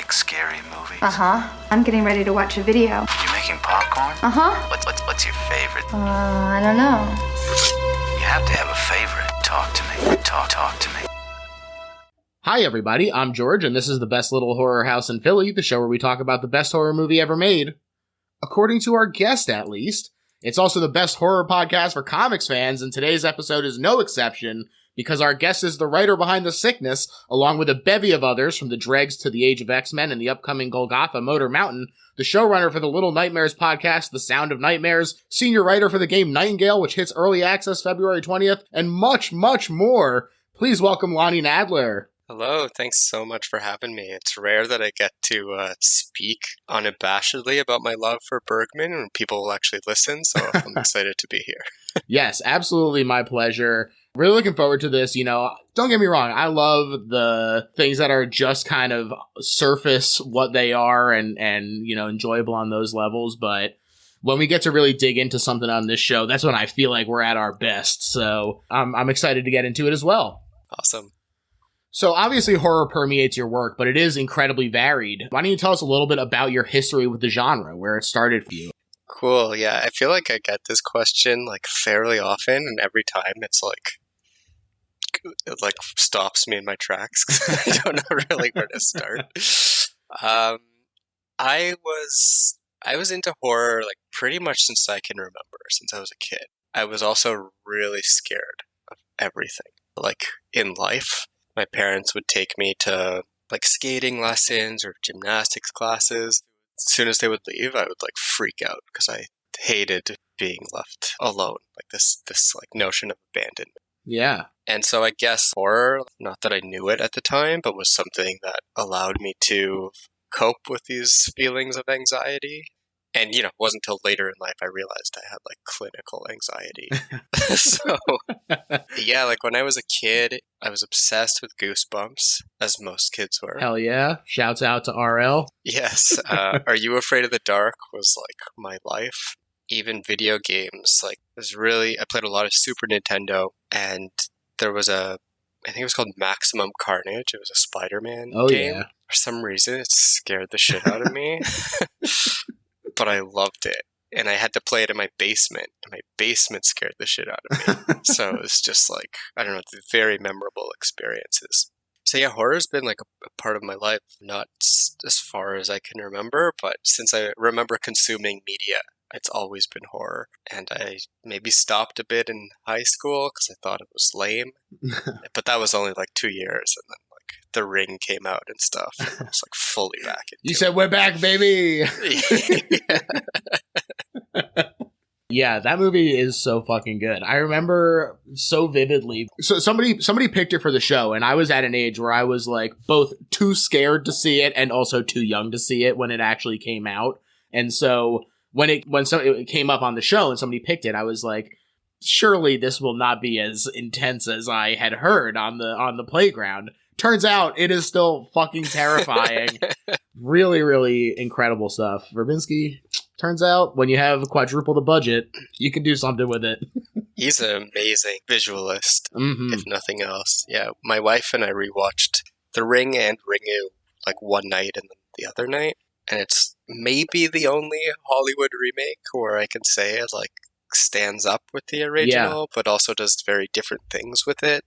like scary movies? Uh-huh. I'm getting ready to watch a video. You making popcorn? Uh-huh. What's your favorite? I don't know. You have to have a favorite. Talk to me. Talk to me. Hi, everybody. I'm George, and this is the Best Little Horror House in Philly, the show where we talk about the best horror movie ever made. According to our guest, at least. It's also the best horror podcast for comics fans, and today's episode is no exception, because our guest is the writer behind The Sickness, along with a bevy of others, from The Dregs to The Age of X-Men and the upcoming Golgatha Motor Mountain, the showrunner for the Little Nightmares podcast, The Sound of Nightmares, senior writer for the game Nightingale, which hits early access February 20th, and much, much more. Please welcome Lonnie Nadler. Hello, thanks so much for having me. It's rare that I get to speak unabashedly about my love for Bergman and people will actually listen, so I'm excited to be here. Yes, absolutely my pleasure. Really looking forward to this. You know, don't get me wrong, I love the things that are just kind of surface what they are and you know, enjoyable on those levels, but when we get to really dig into something on this show, that's when I feel like we're at our best. So I'm excited to get into it as well. Awesome. So obviously horror permeates your work, but it is incredibly varied. Why don't you tell us a little bit about your history with the genre, where it started for you? Cool. Yeah, I feel like I get this question like fairly often, and every time it stops me in my tracks because I don't know really where to start. I was into horror like pretty much since I can remember, since I was a kid. I was also really scared of everything, like in life. My parents would take me to like skating lessons or gymnastics classes. As soon as they would leave, I would like freak out because I hated being left alone. Like this like notion of abandonment. Yeah. And so I guess horror, not that I knew it at the time, but was something that allowed me to cope with these feelings of anxiety. And, you know, it wasn't until later in life I realized I had, like, clinical anxiety. So, yeah, like, when I was a kid, I was obsessed with Goosebumps, as most kids were. Hell yeah. Shouts out to RL. Yes. Are You Afraid of the Dark was, like, my life. Even video games, like, I played a lot of Super Nintendo, and there was I think it was called Maximum Carnage. It was a Spider-Man game. Yeah. For some reason, it scared the shit out of me. But I loved it. And I had to play it in my basement. And my basement scared the shit out of me. So it was just like, I don't know, very memorable experiences. So yeah, horror's been like a part of my life, not as far as I can remember, but since I remember consuming media, it's always been horror. And I maybe stopped a bit in high school because I thought it was lame. But that was only like 2 years. And then The Ring came out and stuff. And I was like fully back into You said, "We're back, baby!" Yeah, that movie is so fucking good. I remember so vividly. So somebody picked it for the show, and I was at an age where I was like both too scared to see it and also too young to see it when it actually came out. And so when it came up on the show and somebody picked it, I was like, surely this will not be as intense as I had heard on the playground. Turns out it is still fucking terrifying. Really, really incredible stuff. Verbinski, turns out when you have quadruple the budget, you can do something with it. He's an amazing visualist, if nothing else. Yeah, my wife and I rewatched The Ring and Ringu like one night and then the other night. And it's maybe the only Hollywood remake where I can say it like stands up with the original, but also does very different things with it.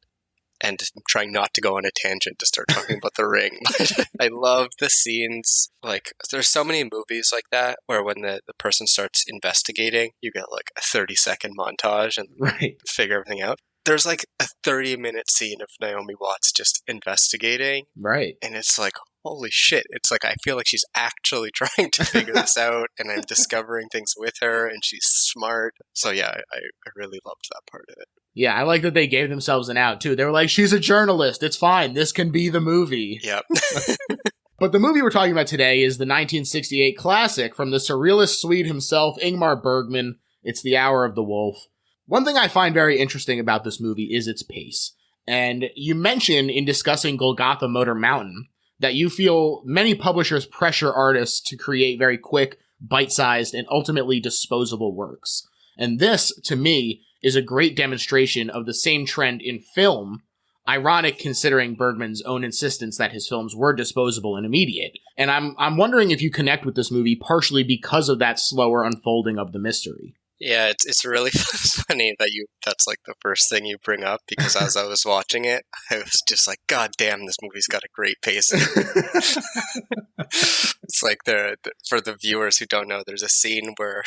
And I'm trying not to go on a tangent to start talking about The Ring. But I love the scenes. Like, there's so many movies like that where when the person starts investigating, you get like a 30-second montage and figure everything out. There's like a 30-minute scene of Naomi Watts just investigating. Right. And it's like, holy shit. It's like, I feel like she's actually trying to figure this out and I'm discovering things with her and she's smart. So yeah, I really loved that part of it. Yeah, I like that they gave themselves an out, too. They were like, she's a journalist. It's fine. This can be the movie. Yep. But the movie we're talking about today is the 1968 classic from the surrealist Swede himself, Ingmar Bergman. It's The Hour of the Wolf. One thing I find very interesting about this movie is its pace. And you mentioned in discussing Golgatha Motor Mountain that you feel many publishers pressure artists to create very quick, bite-sized, and ultimately disposable works. And this, to me, is a great demonstration of the same trend in film. ironic considering Bergman's own insistence that his films were disposable and immediate. And I'm wondering if you connect with this movie partially because of that slower unfolding of the mystery. Yeah, it's really funny that that's like the first thing you bring up, because as I was watching it, I was just like, God damn, this movie's got a great pacing. It's like for the viewers who don't know, there's a scene where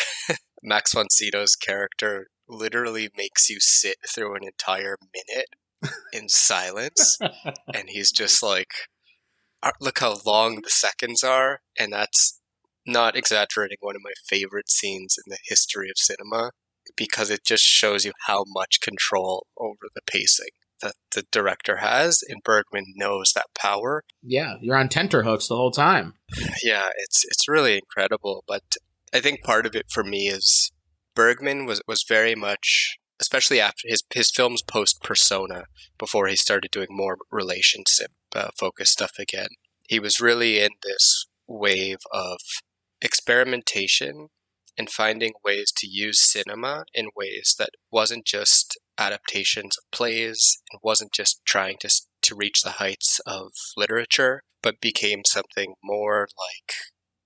Max von Sydow's character literally makes you sit through an entire minute in silence, and he's just like, look how long the seconds are, and that's not exaggerating, one of my favorite scenes in the history of cinema, because it just shows you how much control over the pacing that the director has, and Bergman knows that power. Yeah, you're on tenterhooks the whole time. Yeah, it's really incredible, but I think part of it for me is Bergman was very much, especially after his films post-Persona, before he started doing more relationship focused stuff again. He was really in this wave of experimentation and finding ways to use cinema in ways that wasn't just adaptations of plays and wasn't just trying to reach the heights of literature, but became something more like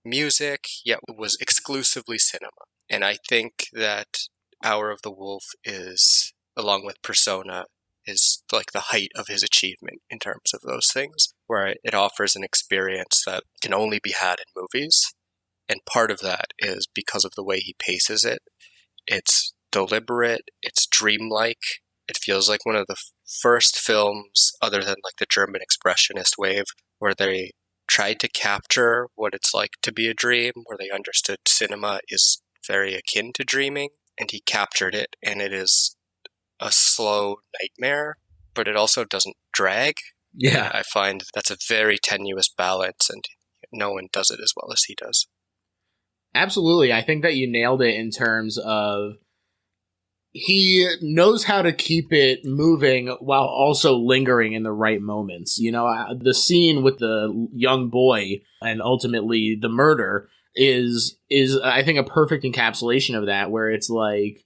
music, yet was exclusively cinema. And I think that Hour of the Wolf is, along with Persona, is like the height of his achievement in terms of those things, where it offers an experience that can only be had in movies. And part of that is because of the way he paces it. It's deliberate, it's dreamlike. It feels like one of the first films, other than like the German expressionist wave, where they tried to capture what it's like to be a dream, where they understood cinema is very akin to dreaming, and he captured it, and it is a slow nightmare, but it also doesn't drag. Yeah. I find that's a very tenuous balance, and no one does it as well as he does. Absolutely. I think that you nailed it in terms of he knows how to keep it moving while also lingering in the right moments. You know, the scene with the young boy and ultimately the murder is I think a perfect encapsulation of that, where it's like,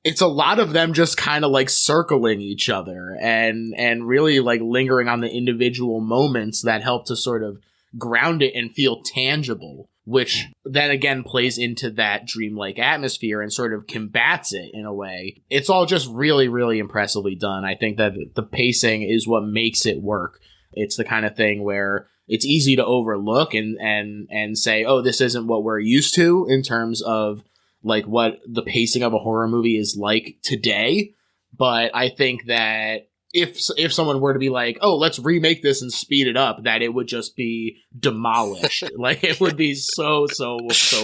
it's a lot of them just kind of like circling each other and really like lingering on the individual moments that help to sort of ground it and feel tangible, which then again plays into that dreamlike atmosphere and sort of combats it in a way. It's all just really, really impressively done. I think that the pacing is what makes it work. It's the kind of thing where it's easy to overlook and say, oh, this isn't what we're used to in terms of like what the pacing of a horror movie is like today. But I think that if someone were to be like, oh, let's remake this and speed it up, that it would just be demolished. Like, it would be so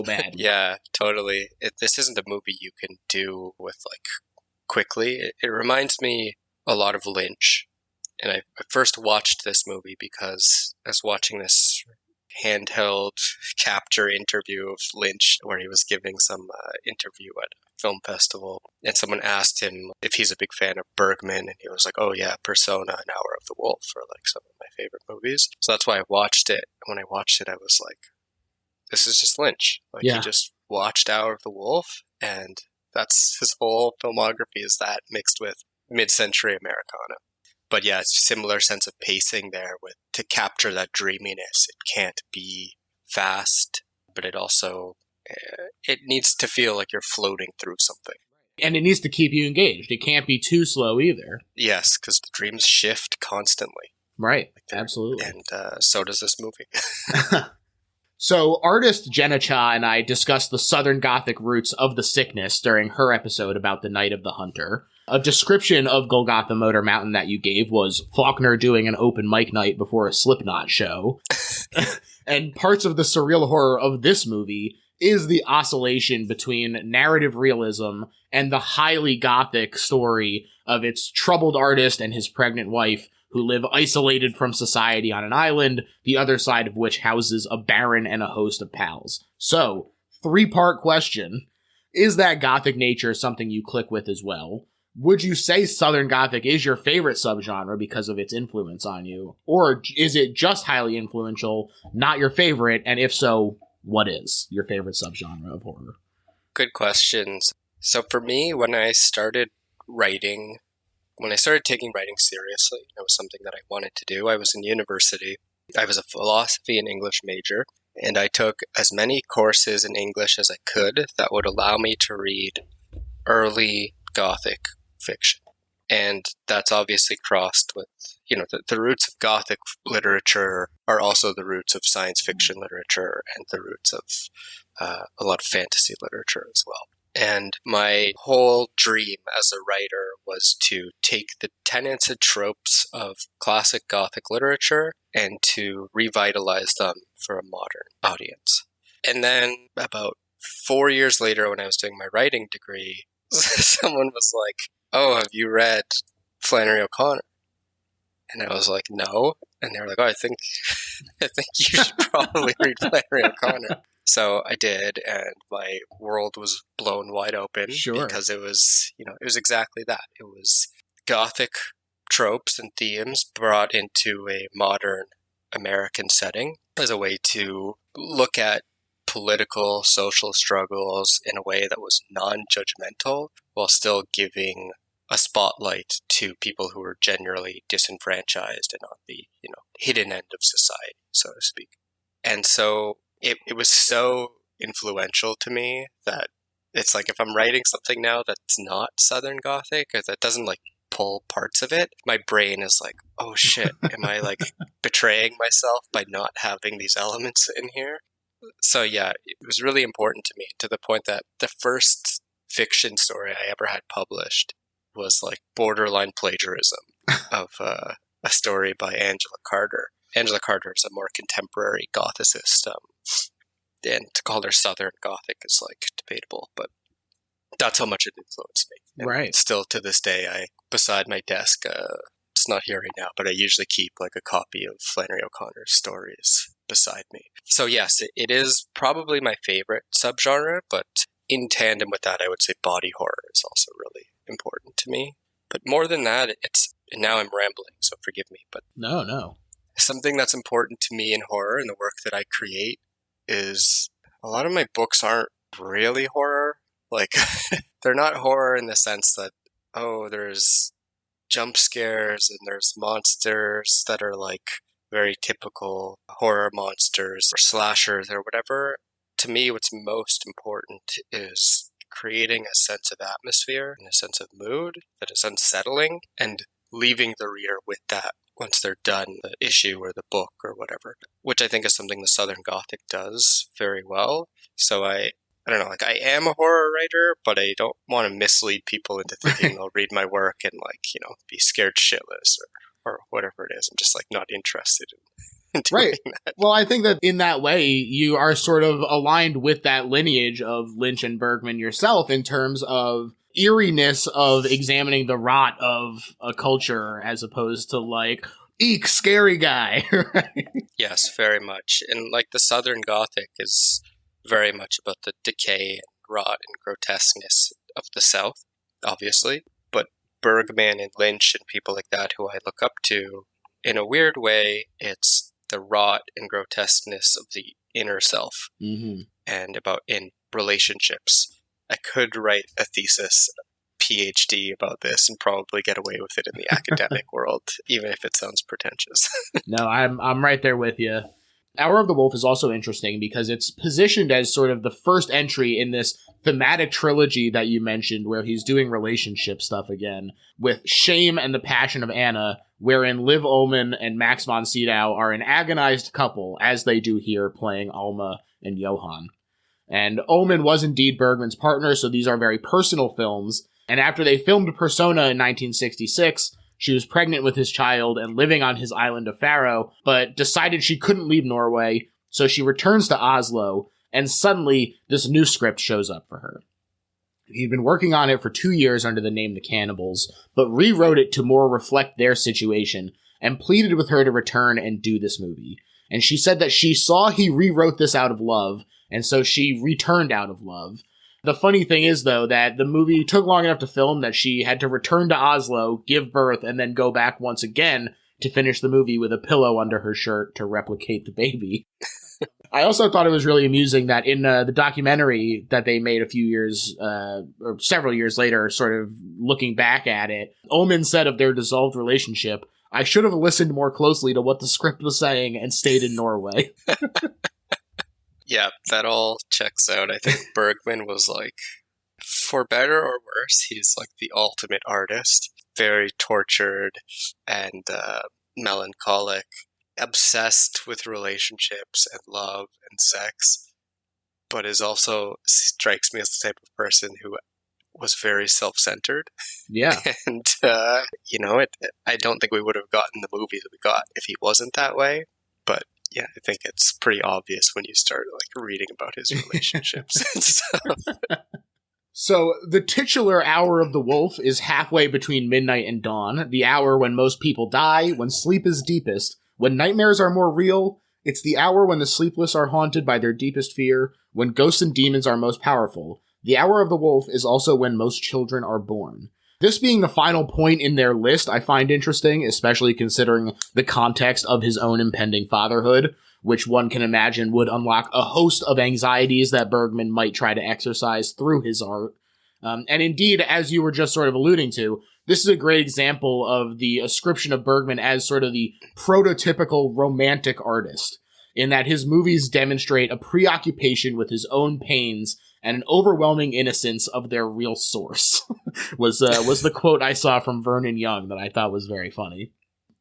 bad. Yeah, totally. This isn't a movie you can do with, like, quickly. It reminds me a lot of Lynch. And I first watched this movie because I was watching this handheld capture interview of Lynch where he was giving some interview at a film festival, and someone asked him if he's a big fan of Bergman, and he was like, oh yeah, Persona and Hour of the Wolf are like some of my favorite movies. So that's why I watched it. When I watched it, I was like, this is just Lynch. Like, yeah. He just watched Hour of the Wolf, and that's his whole filmography, is that mixed with mid-century Americana. But yeah, it's a similar sense of pacing there. To capture that dreaminess, it can't be fast, but it also it needs to feel like you're floating through something. And it needs to keep you engaged. It can't be too slow either. Yes, because the dreams shift constantly. Right, absolutely. And so does this movie. So artist Jenna Cha and I discussed the Southern Gothic roots of the sickness during her episode about the Night of the Hunter. A description of Golgotha Motor Mountain that you gave was Faulkner doing an open mic night before a Slipknot show. And parts of the surreal horror of this movie is the oscillation between narrative realism and the highly gothic story of its troubled artist and his pregnant wife who live isolated from society on an island, the other side of which houses a baron and a host of pals. So, 3-part question. Is that gothic nature something you click with as well? Would you say Southern Gothic is your favorite subgenre because of its influence on you? Or is it just highly influential, not your favorite? And if so, what is your favorite subgenre of horror? Good questions. So for me, when I started writing when I started taking writing seriously, it was something that I wanted to do. I was in university. I was a philosophy and English major, and I took as many courses in English as I could that would allow me to read early Gothic fiction. And that's obviously crossed with, the roots of Gothic literature are also the roots of science fiction literature and the roots of a lot of fantasy literature as well. And my whole dream as a writer was to take the tenets and tropes of classic Gothic literature and to revitalize them for a modern audience. And then about 4 years later, when I was doing my writing degree, someone was like, "Oh, have you read Flannery O'Connor?" And I was like, "No." And they were like, "Oh, I think you should probably read Flannery O'Connor." So I did, and my world was blown wide open. Sure. Because it was, it was exactly that. It was Gothic tropes and themes brought into a modern American setting as a way to look at political, social struggles in a way that was non-judgmental while still giving a spotlight to people who were generally disenfranchised and on the, hidden end of society, so to speak. And so it was so influential to me that it's like if I'm writing something now that's not Southern Gothic or that doesn't pull parts of it, my brain is like, oh shit, am I betraying myself by not having these elements in here? So yeah, it was really important to me, to the point that the first fiction story I ever had published was borderline plagiarism of a story by Angela Carter. Angela Carter is a more contemporary Gothicist, and to call her Southern Gothic is debatable, but that's how much it influenced me. And right. Still to this day, beside my desk, it's not here right now, but I usually keep a copy of Flannery O'Connor's stories beside me. So yes, it is probably my favorite subgenre, but in tandem with that, I would say body horror is also really important to me. But more than that, and now I'm rambling, so forgive me, but No. Something that's important to me in horror and the work that I create is a lot of my books aren't really horror. They're not horror in the sense that, there's jump scares and there's monsters that are very typical horror monsters or slashers or whatever. To me, what's most important is creating a sense of atmosphere and a sense of mood that is unsettling and leaving the reader with that once they're done the issue or the book or whatever, which I think is something the Southern Gothic does very well. So I don't know, I am a horror writer, but I don't want to mislead people into thinking they'll read my work and be scared shitless or whatever it is. I'm just not interested in doing that. Well, I think that in that way, you are sort of aligned with that lineage of Lynch and Bergman yourself in terms of eeriness of examining the rot of a culture as opposed to eek, scary guy. Right? Yes, very much. And the Southern Gothic is very much about the decay and rot and grotesqueness of the South, obviously. But Bergman and Lynch and people like that who I look up to, in a weird way, it's the rot and grotesqueness of the inner self and about in relationships. I could write a thesis, PhD about this and probably get away with it in the academic world, even if it sounds pretentious. No, I'm right there with you. Hour of the Wolf is also interesting because it's positioned as sort of the first entry in this thematic trilogy that you mentioned where he's doing relationship stuff again with Shame and the Passion of Anna, wherein Liv Ullmann and Max von Sydow are an agonized couple, as they do here playing Alma and Johan. And Ullmann was indeed Bergman's partner, so these are very personal films. And after they filmed Persona in 1966, she was pregnant with his child and living on his island of Fargo, but decided she couldn't leave Norway, so she returns to Oslo, and suddenly this new script shows up for her. He'd been working on it for 2 years under the name The Cannibals, but rewrote it to more reflect their situation, and pleaded with her to return and do this movie. And she said that she saw he rewrote this out of love, and so she returned out of love. The funny thing is, though, that the movie took long enough to film that she had to return to Oslo, give birth, and then go back once again to finish the movie with a pillow under her shirt to replicate the baby. I also thought it was really amusing that in the documentary that they made a few years, or several years later, sort of looking back at it, Ullman said of their dissolved relationship, "I should have listened more closely to what the script was saying and stayed in Norway." Yeah, that all checks out. I think Bergman was like, for better or worse, he's like the ultimate artist. Very tortured and melancholic, obsessed with relationships and love and sex, but is also strikes me as the type of person who was very self-centered. Yeah. And, I don't think we would have gotten the movie that we got if he wasn't that way. But yeah, I think it's pretty obvious when you start like reading about his relationships and stuff. So, the titular hour of the wolf is halfway between midnight and dawn, the hour when most people die, when sleep is deepest, when nightmares are more real. It's the hour when the sleepless are haunted by their deepest fear, when ghosts and demons are most powerful. The hour of the wolf is also when most children are born. This being the final point in their list, I find interesting, especially considering the context of his own impending fatherhood, which one can imagine would unlock a host of anxieties that Bergman might try to exercise through his art. And indeed, as you were just sort of alluding to, this is a great example of the ascription of Bergman as sort of the prototypical romantic artist, in that his movies demonstrate a preoccupation with his own pains and an overwhelming innocence of their real source, was the quote I saw from Vernon Young that I thought was very funny.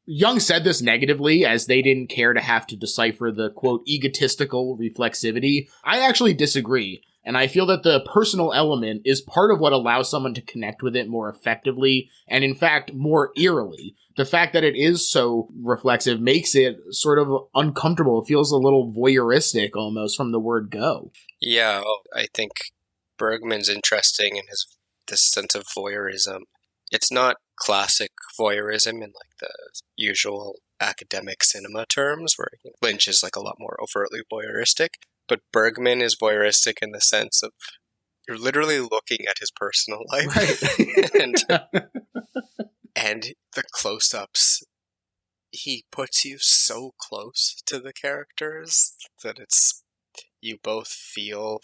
Young said this negatively, as they didn't care to have to decipher the, quote, egotistical reflexivity. I actually disagree, and I feel that the personal element is part of what allows someone to connect with it more effectively, and in fact, more eerily. The fact that it is so reflexive makes it sort of uncomfortable. It feels a little voyeuristic, almost, from the word go. Yeah, I think Bergman's interesting in this sense of voyeurism. It's not classic voyeurism in like the usual academic cinema terms, where Lynch is like a lot more overtly voyeuristic, but Bergman is voyeuristic in the sense of you're literally looking at his personal life. Right. and the close-ups, he puts you so close to the characters that you both feel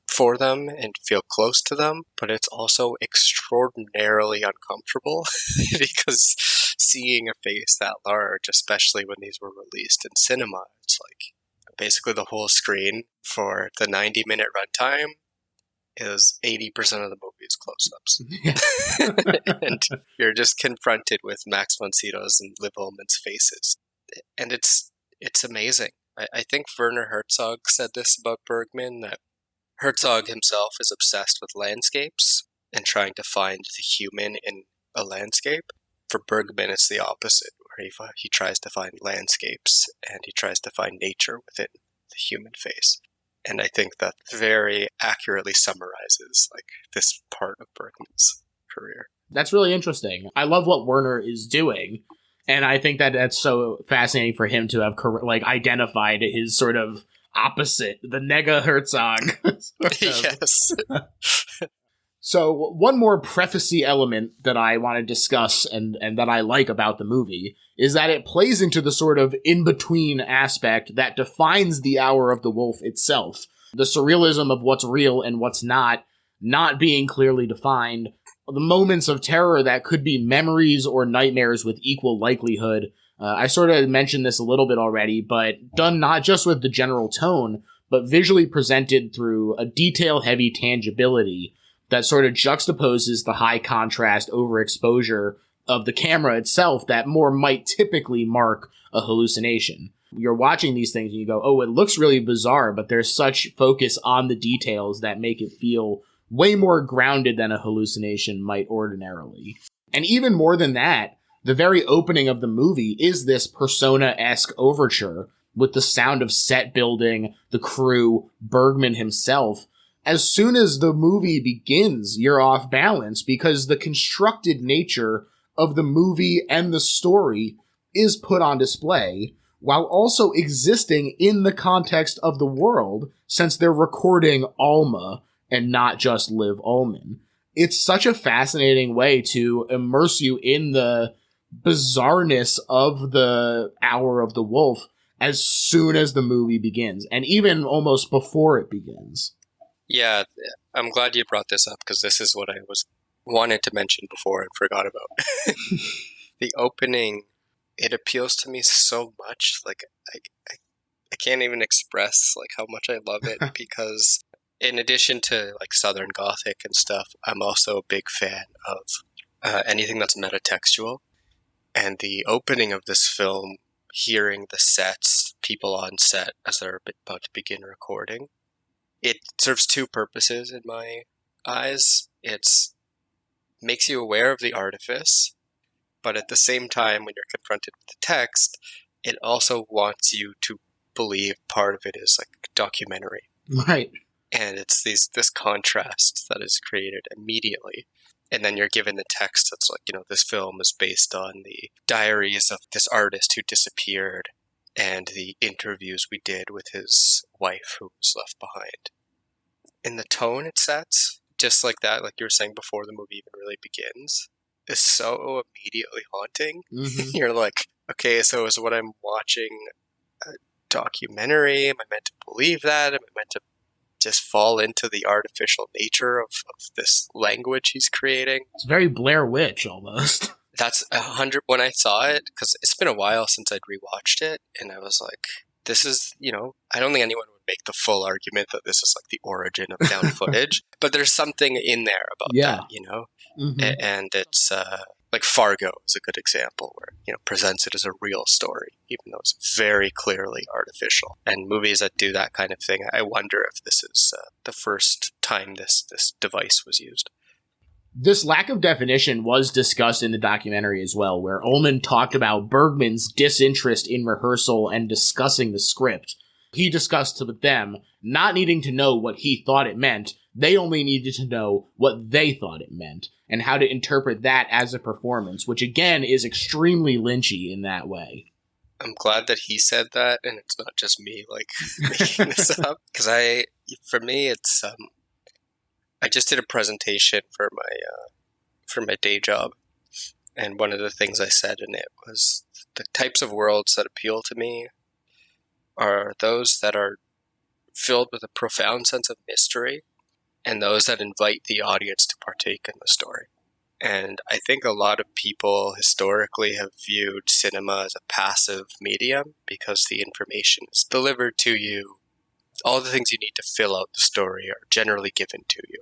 for them and feel close to them, but it's also extraordinarily uncomfortable because seeing a face that large, especially when these were released in cinema, it's like basically the whole screen for the 90-minute runtime is 80% of the movie is close-ups. And you're just confronted with Max von Sydow's and Liv Ullmann's faces. And it's amazing. I think Werner Herzog said this about Bergman, that Herzog himself is obsessed with landscapes and trying to find the human in a landscape. For Bergman, it's the opposite, where he tries to find landscapes and he tries to find nature within the human face. And I think that very accurately summarizes like this part of Bergman's career. That's really interesting. I love what Werner is doing, and I think that that's so fascinating for him to have identified his sort of opposite, the Nega Herzog. Yes. So one more preface-y element that I want to discuss and that I like about the movie is that it plays into the sort of in-between aspect that defines the Hour of the Wolf itself. The surrealism of what's real and what's not being clearly defined. The moments of terror that could be memories or nightmares with equal likelihood. I sort of mentioned this a little bit already, but done not just with the general tone, but visually presented through a detail-heavy tangibility that sort of juxtaposes the high contrast overexposure of the camera itself that more might typically mark a hallucination. You're watching these things and you go, oh, it looks really bizarre, but there's such focus on the details that make it feel way more grounded than a hallucination might ordinarily. And even more than that, the very opening of the movie is this Persona-esque overture with the sound of set building, the crew, Bergman himself. As soon as the movie begins, you're off balance because the constructed nature of the movie and the story is put on display while also existing in the context of the world, since they're recording Alma and not just Liv Ullmann. It's such a fascinating way to immerse you in the bizarreness of the Hour of the Wolf as soon as the movie begins, and even almost before it begins. Yeah, I'm glad you brought this up, because this is what I wanted to mention before and forgot about. The opening, it appeals to me so much. Like, I can't even express like how much I love it, because in addition to like Southern Gothic and stuff, I'm also a big fan of anything that's metatextual. And the opening of this film, hearing the sets, people on set as they're about to begin recording, it serves two purposes in my eyes. It makes you aware of the artifice, but at the same time, when you're confronted with the text, it also wants you to believe part of it is like documentary. Right. And it's this contrast that is created immediately. And then you're given the text that's like, this film is based on the diaries of this artist who disappeared and the interviews we did with his wife who was left behind. And the tone it sets, just like that, like you were saying before the movie even really begins, is so immediately haunting. Mm-hmm. You're like, okay, so is what I'm watching a documentary? Am I meant to believe that? Am I meant to just fall into the artificial nature of this language he's creating? It's very Blair Witch almost. That's 100 when I saw it, because it's been a while since I'd rewatched it, and I was like, this is, I don't think anyone would make the full argument that this is like the origin of found footage, but there's something in there about that, Mm-hmm. And it's like Fargo is a good example where, presents it as a real story, even though it's very clearly artificial. And movies that do that kind of thing, I wonder if this is the first time this device was used. This lack of definition was discussed in the documentary as well, where Ullman talked about Bergman's disinterest in rehearsal and discussing the script. He discussed with them not needing to know what he thought it meant. They only needed to know what they thought it meant and how to interpret that as a performance, which again is extremely Lynchy in that way. I'm glad that he said that, and it's not just me like making this up, because for me, it's I just did a presentation for my day job, and one of the things I said in it was the types of worlds that appeal to me are those that are filled with a profound sense of mystery, and those that invite the audience to partake in the story. And I think a lot of people historically have viewed cinema as a passive medium because the information is delivered to you. All the things you need to fill out the story are generally given to you.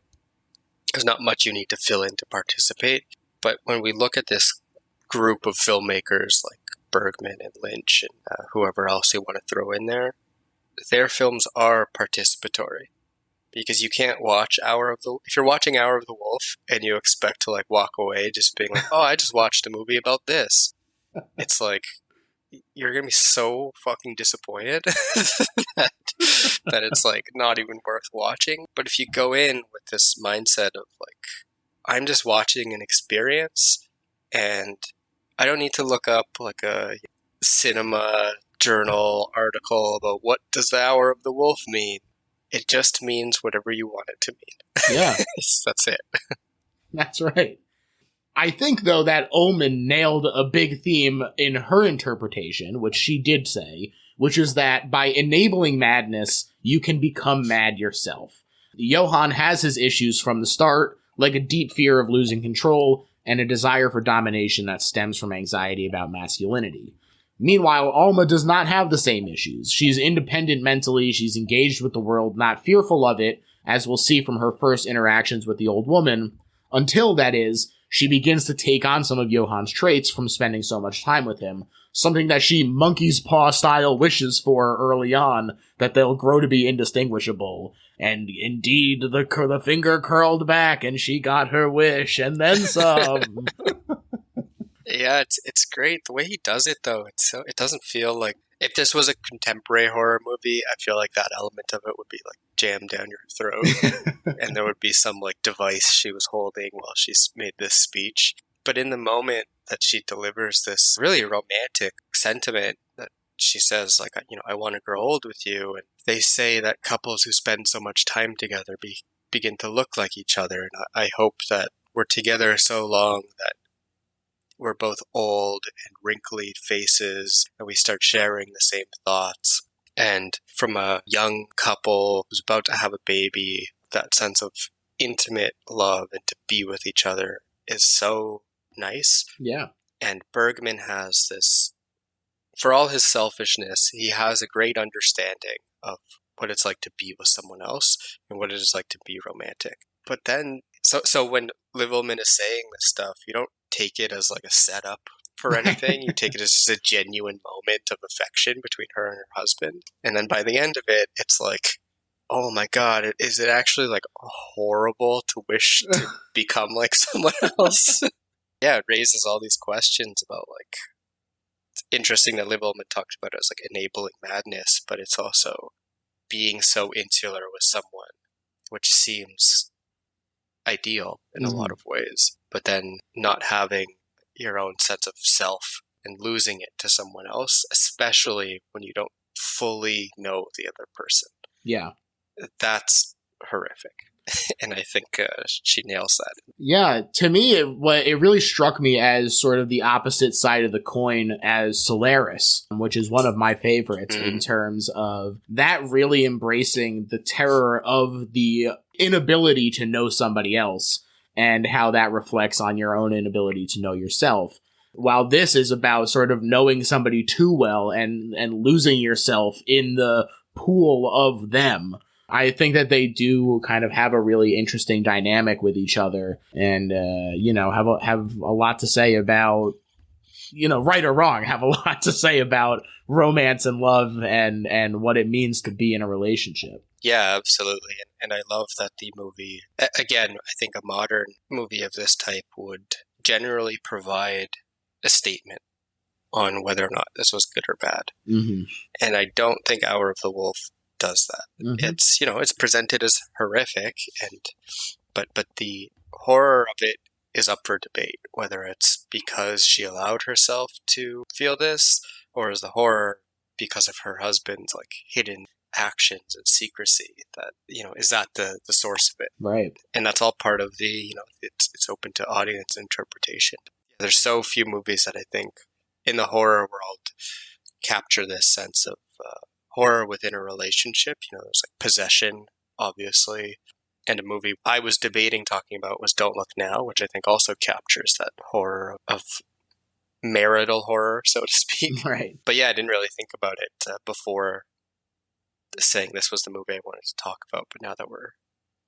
There's not much you need to fill in to participate. But when we look at this group of filmmakers like Bergman and Lynch and whoever else you want to throw in there, their films are participatory. Because you can't watch if you're watching Hour of the Wolf and you expect to like walk away just being like, oh, I just watched a movie about this. It's like, you're going to be so fucking disappointed that it's like not even worth watching. But if you go in with this mindset of like, I'm just watching an experience and I don't need to look up like a cinema journal article about what does the Hour of the Wolf mean. It just means whatever you want it to mean. Yeah. That's it. That's right. I think, though, that Ullman nailed a big theme in her interpretation, which she did say, which is that by enabling madness, you can become mad yourself. Johan has his issues from the start, like a deep fear of losing control and a desire for domination that stems from anxiety about masculinity. Meanwhile, Alma does not have the same issues. She's independent mentally, she's engaged with the world, not fearful of it, as we'll see from her first interactions with the old woman, until, that is, she begins to take on some of Johan's traits from spending so much time with him, something that she monkey's paw style wishes for early on, that they'll grow to be indistinguishable. And indeed, the finger curled back and she got her wish, and then some. Yeah, it's great. The way he does it, though, it doesn't feel like... If this was a contemporary horror movie, I feel like that element of it would be like jammed down your throat. And there would be some like device she was holding while she made this speech. But in the moment that she delivers this really romantic sentiment that she says, like, I want to grow old with you. And they say that couples who spend so much time together begin to look like each other. And I hope that we're together so long that we're both old and wrinkly faces, and we start sharing the same thoughts. And from a young couple who's about to have a baby, that sense of intimate love and to be with each other is so nice. Yeah. And Bergman has this, for all his selfishness, he has a great understanding of what it's like to be with someone else and what it is like to be romantic. But then, so when Liv Ullmann is saying this stuff, you don't take it as like a setup for anything. You take it as just a genuine moment of affection between her and her husband. And then by the end of it, it's like, oh my God, is it actually like horrible to wish to become like someone else? Yeah, it raises all these questions about like, it's interesting that Liv Ullmann talked about it as like enabling madness, but it's also being so insular with someone, which seems ideal in a lot of ways, but then not having your own sense of self and losing it to someone else, especially when you don't fully know the other person. Yeah. That's horrific. And I think she nails that. Yeah, to me, it really struck me as sort of the opposite side of the coin as Solaris, which is one of my favorites in terms of that really embracing the terror of the inability to know somebody else and how that reflects on your own inability to know yourself. While this is about sort of knowing somebody too well and losing yourself in the pool of them. I think that they do kind of have a really interesting dynamic with each other and, have a lot to say about, right or wrong, have a lot to say about romance and love and what it means to be in a relationship. Yeah, absolutely. And I love that the movie, again, I think a modern movie of this type would generally provide a statement on whether or not this was good or bad. Mm-hmm. And I don't think Hour of the Wolf does that. Mm-hmm. It's presented as horrific, but the horror of it is up for debate, whether it's because she allowed herself to feel this, or is the horror because of her husband's like hidden actions and secrecy that, is that the source of it? Right. And that's all part of the, it's open to audience interpretation. There's so few movies that I think in the horror world capture this sense of horror within a relationship. There's like Possession, obviously, and a movie I was debating talking about was Don't Look Now, which I think also captures that horror of marital horror, so to speak. Right. But yeah, I didn't really think about it before saying this was the movie I wanted to talk about. But now that we're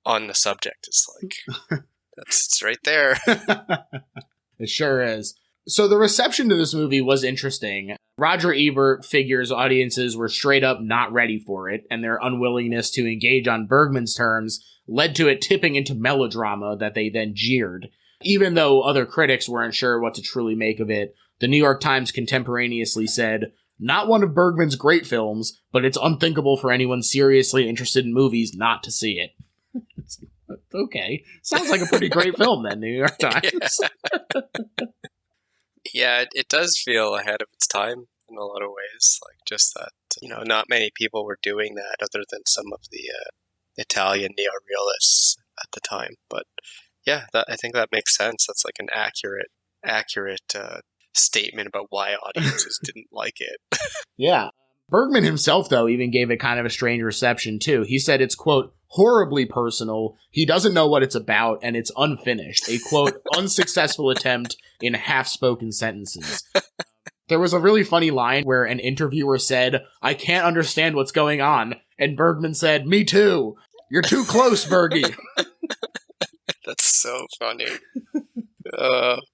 on the subject, it's like, it's right there. It sure is. So the reception to this movie was interesting. Roger Ebert figures audiences were straight up not ready for it, and their unwillingness to engage on Bergman's terms led to it tipping into melodrama that they then jeered. Even though other critics weren't sure what to truly make of it, the New York Times contemporaneously said, "Not one of Bergman's great films, but it's unthinkable for anyone seriously interested in movies not to see it." Okay. Sounds like a pretty great film then, New York Times. Yeah, it does feel ahead of its time in a lot of ways. Like just that, not many people were doing that other than some of the Italian neorealists at the time. But yeah, I think that makes sense. That's like an accurate statement about why audiences didn't like it. Yeah. Bergman himself, though, even gave it kind of a strange reception, too. He said it's, quote, horribly personal, he doesn't know what it's about, and it's unfinished. A, quote, unsuccessful attempt in half-spoken sentences. There was a really funny line where an interviewer said, "I can't understand what's going on," and Bergman said, "Me too. You're too close, Bergy." That's so funny.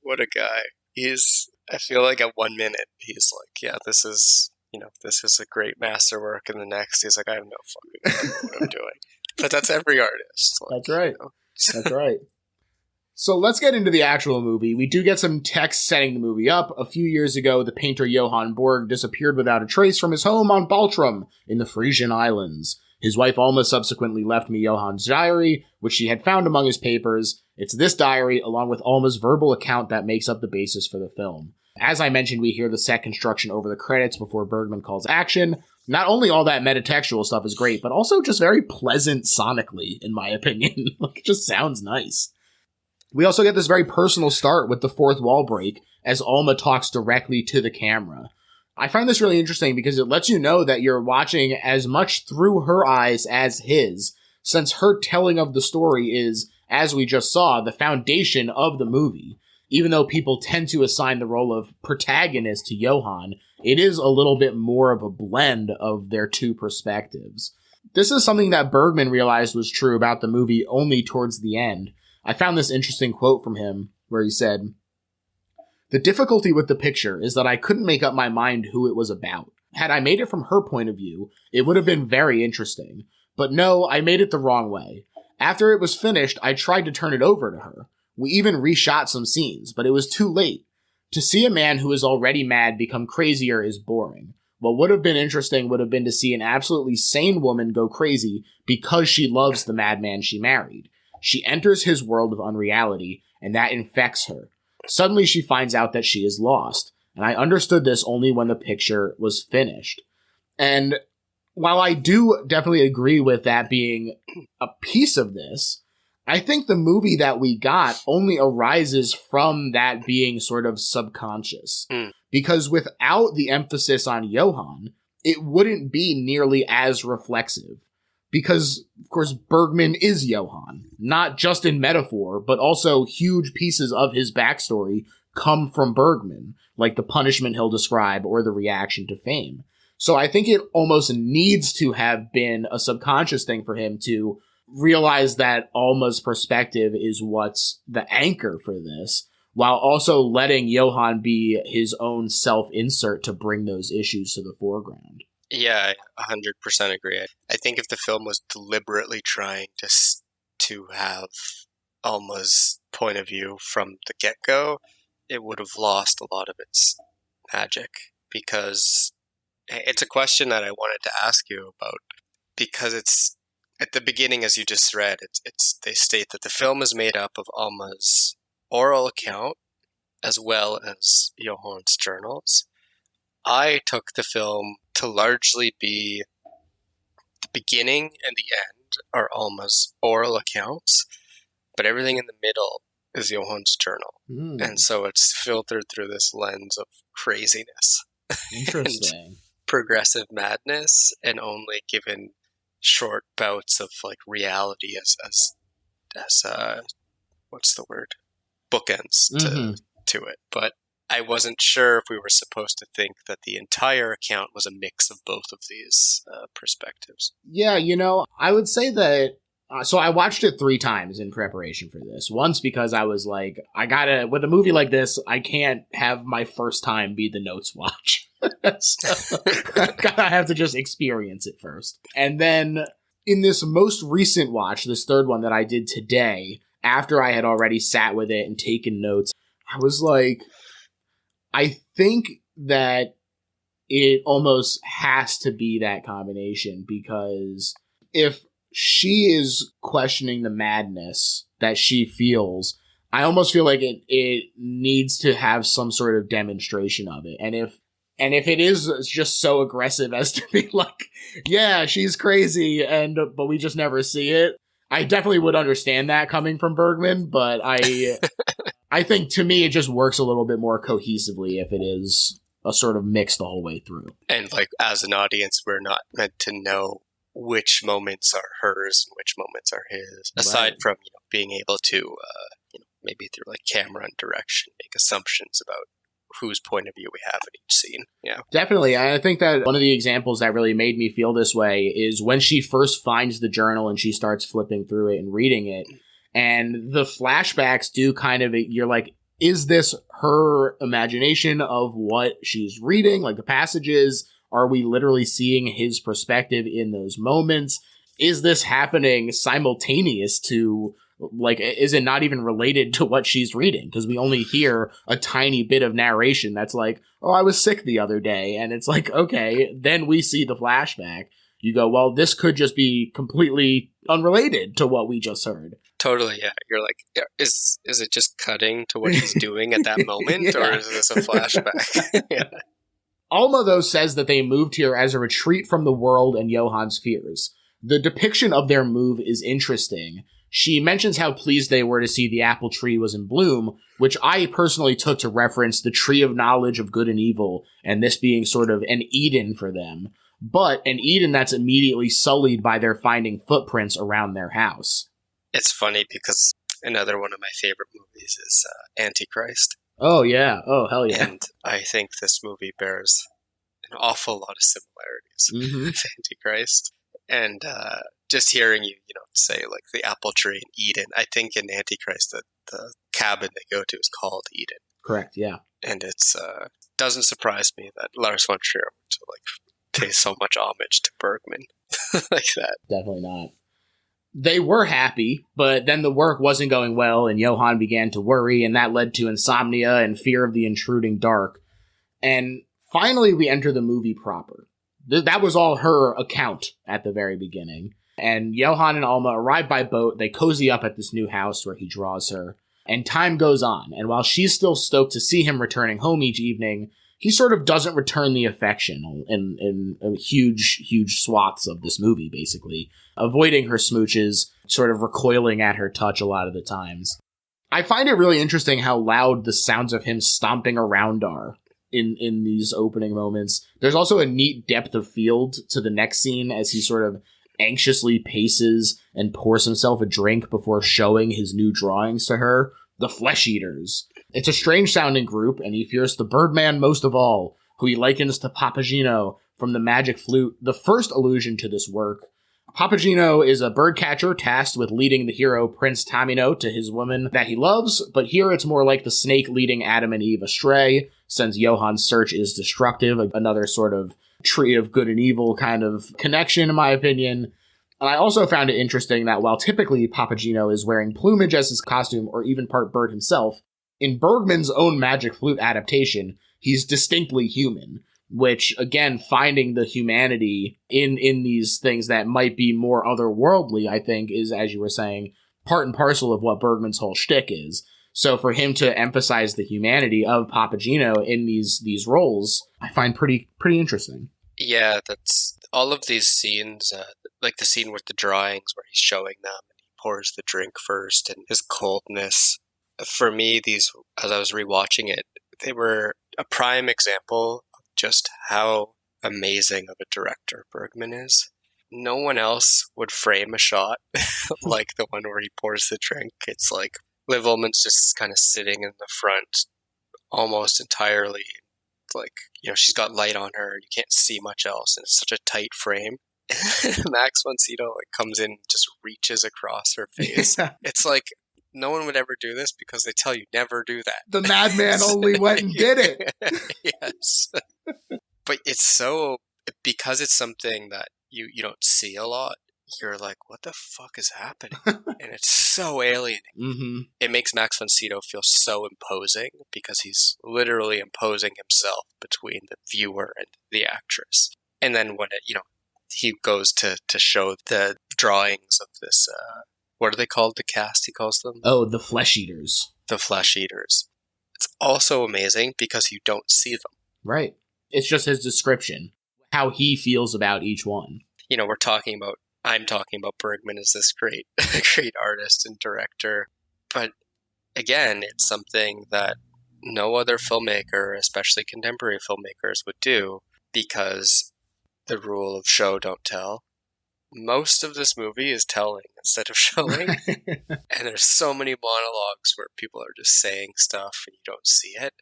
What a guy. I feel like at 1 minute, he's like, yeah, this is a great masterwork, and the next, he's like, I have no fucking idea what I'm doing. But that's every artist. That's right. That's right. So let's get into the actual movie. We do get some text setting the movie up. A few years ago, the painter Johann Borg disappeared without a trace from his home on Baltrum in the Frisian Islands. His wife Alma subsequently left me Johann's diary, which she had found among his papers. It's this diary, along with Alma's verbal account, that makes up the basis for the film. As I mentioned, we hear the set construction over the credits before Bergman calls action. Not only all that metatextual stuff is great, but also just very pleasant sonically, in my opinion. Like, it just sounds nice. We also get this very personal start with the fourth wall break as Alma talks directly to the camera. I find this really interesting because it lets you know that you're watching as much through her eyes as his, since her telling of the story is, as we just saw, the foundation of the movie. Even though people tend to assign the role of protagonist to Johan, it is a little bit more of a blend of their two perspectives. This is something that Bergman realized was true about the movie only towards the end. I found this interesting quote from him where he said, "The difficulty with the picture is that I couldn't make up my mind who it was about. Had I made it from her point of view, it would have been very interesting. But no, I made it the wrong way. After it was finished, I tried to turn it over to her. We even reshot some scenes, but it was too late. To see a man who is already mad become crazier is boring. What would have been interesting would have been to see an absolutely sane woman go crazy because she loves the madman she married. She enters his world of unreality, and that infects her. Suddenly she finds out that she is lost, and I understood this only when the picture was finished." And while I do definitely agree with that being a piece of this, I think the movie that we got only arises from that being sort of subconscious. Because without the emphasis on Johan, it wouldn't be nearly as reflexive. Because, of course, Bergman is Johan, not just in metaphor, but also huge pieces of his backstory come from Bergman, like the punishment he'll describe or the reaction to fame. So I think it almost needs to have been a subconscious thing for him to realize that Alma's perspective is what's the anchor for this, while also letting Johan be his own self-insert to bring those issues to the foreground. Yeah, I 100% agree. I think if the film was deliberately trying to have Alma's point of view from the get-go, it would have lost a lot of its magic. Because it's a question that I wanted to ask you about. Because it's at the beginning, as you just read, they state that the film is made up of Alma's oral account as well as Johan's journals. I took the film to largely be the beginning and the end are Alma's oral accounts, but everything in the middle is Johan's journal. And so it's filtered through this lens of craziness. Interesting. And progressive madness, and only given short bouts of like reality as what's the word? Bookends to it. But I wasn't sure if we were supposed to think that the entire account was a mix of both of these perspectives. Yeah, I would say that. So I watched it 3 times in preparation for this. Once because I was like, with a movie like this, I can't have my first time be the notes watch. So I have to just experience it first. And then in this most recent watch, this third one that I did today, after I had already sat with it and taken notes, I was like, I think that it almost has to be that combination, because if she is questioning the madness that she feels, I almost feel like it needs to have some sort of demonstration of it. And if it is just so aggressive as to be like, yeah, she's crazy, but we just never see it, I definitely would understand that coming from Bergman, but I think to me it just works a little bit more cohesively if it is a sort of mix the whole way through. And like as an audience, we're not meant to know which moments are hers and which moments are his, aside from being able to maybe through like camera and direction make assumptions about whose point of view we have in each scene. Yeah, definitely. I think that one of the examples that really made me feel this way is when she first finds the journal and she starts flipping through it and reading it, and the flashbacks do kind of, you're like, is this her imagination of what she's reading, like the passages? Are we literally seeing his perspective in those moments? Is this happening simultaneous to, like, is it not even related to what she's reading? Because we only hear a tiny bit of narration that's like, oh, I was sick the other day. And it's like, okay, then we see the flashback. You go, well, this could just be completely unrelated to what we just heard. Totally, yeah. You're like, is it just cutting to what he's doing at that moment? Yeah. Or is this a flashback? Yeah. Alma, though, says that they moved here as a retreat from the world and Johan's fears. The depiction of their move is interesting she mentions how pleased they were to see the apple tree was in bloom, which I personally took to reference the tree of knowledge of good and evil, and this being sort of an Eden for them, but an Eden that's immediately sullied by their finding footprints around their house. It's funny because another one of my favorite movies is Antichrist. Oh, yeah. Oh, hell yeah. And I think this movie bears an awful lot of similarities with Antichrist. And just hearing you say like the apple tree in Eden, I think in Antichrist that the cabin they go to is called Eden. Correct, yeah. And it's doesn't surprise me that Lars von Trier would pay so much homage to Bergman like that. Definitely not. They were happy, but then the work wasn't going well, and Johan began to worry, and that led to insomnia and fear of the intruding dark. And finally, we enter the movie proper. That was all her account at the very beginning. And Johan and Alma arrive by boat. They cozy up at this new house where he draws her. And time goes on. And while she's still stoked to see him returning home each evening, he sort of doesn't return the affection in huge swaths of this movie, basically. Avoiding her smooches, sort of recoiling at her touch a lot of the times. I find it really interesting how loud the sounds of him stomping around are in these opening moments. There's also a neat depth of field to the next scene as he sort of anxiously paces and pours himself a drink before showing his new drawings to her, the Flesheaters. It's a strange sounding group, and he fears the Birdman most of all, who he likens to Papageno from the Magic Flute, the first allusion to this work. Papageno is a birdcatcher tasked with leading the hero Prince Tamino to his woman that he loves, but here it's more like the snake leading Adam and Eve astray, since Johan's search is destructive, another sort of tree of good and evil kind of connection, in my opinion. And I also found it interesting that while typically Papageno is wearing plumage as his costume, or even part bird himself, in Bergman's own Magic Flute adaptation, he's distinctly human, which, again, finding the humanity in these things that might be more otherworldly, I think, is, as you were saying, part and parcel of what Bergman's whole shtick is. So for him to emphasize the humanity of Papageno in these roles, I find pretty interesting. Yeah, that's all of these scenes, like the scene with the drawings where he's showing them and he pours the drink first and his coldness. For me, these, as I was rewatching it, they were a prime example of just how amazing of a director Bergman is. No one else would frame a shot like the one where he pours the drink. It's like Liv Ullmann's just kind of sitting in the front almost entirely. Like, she's got light on her. You can't see much else. And it's such a tight frame. Max von Sydow comes in and just reaches across her face. Yeah. It's like no one would ever do this because they tell you never do that. The madman only went and did it. Yes. But it's so, because it's something that you don't see a lot, you're like, what the fuck is happening? And it's so alienating. Mm-hmm. It makes Max von Sydow feel so imposing because he's literally imposing himself between the viewer and the actress. And then when he goes to show the drawings of this, what are they called? The cast, he calls them? Oh, the Flesheaters. The Flesheaters. It's also amazing because you don't see them. Right. It's just his description, how he feels about each one. I'm talking about Bergman as this great artist and director. But again, it's something that no other filmmaker, especially contemporary filmmakers, would do because the rule of show, don't tell. Most of this movie is telling instead of showing. And there's so many monologues where people are just saying stuff and you don't see it.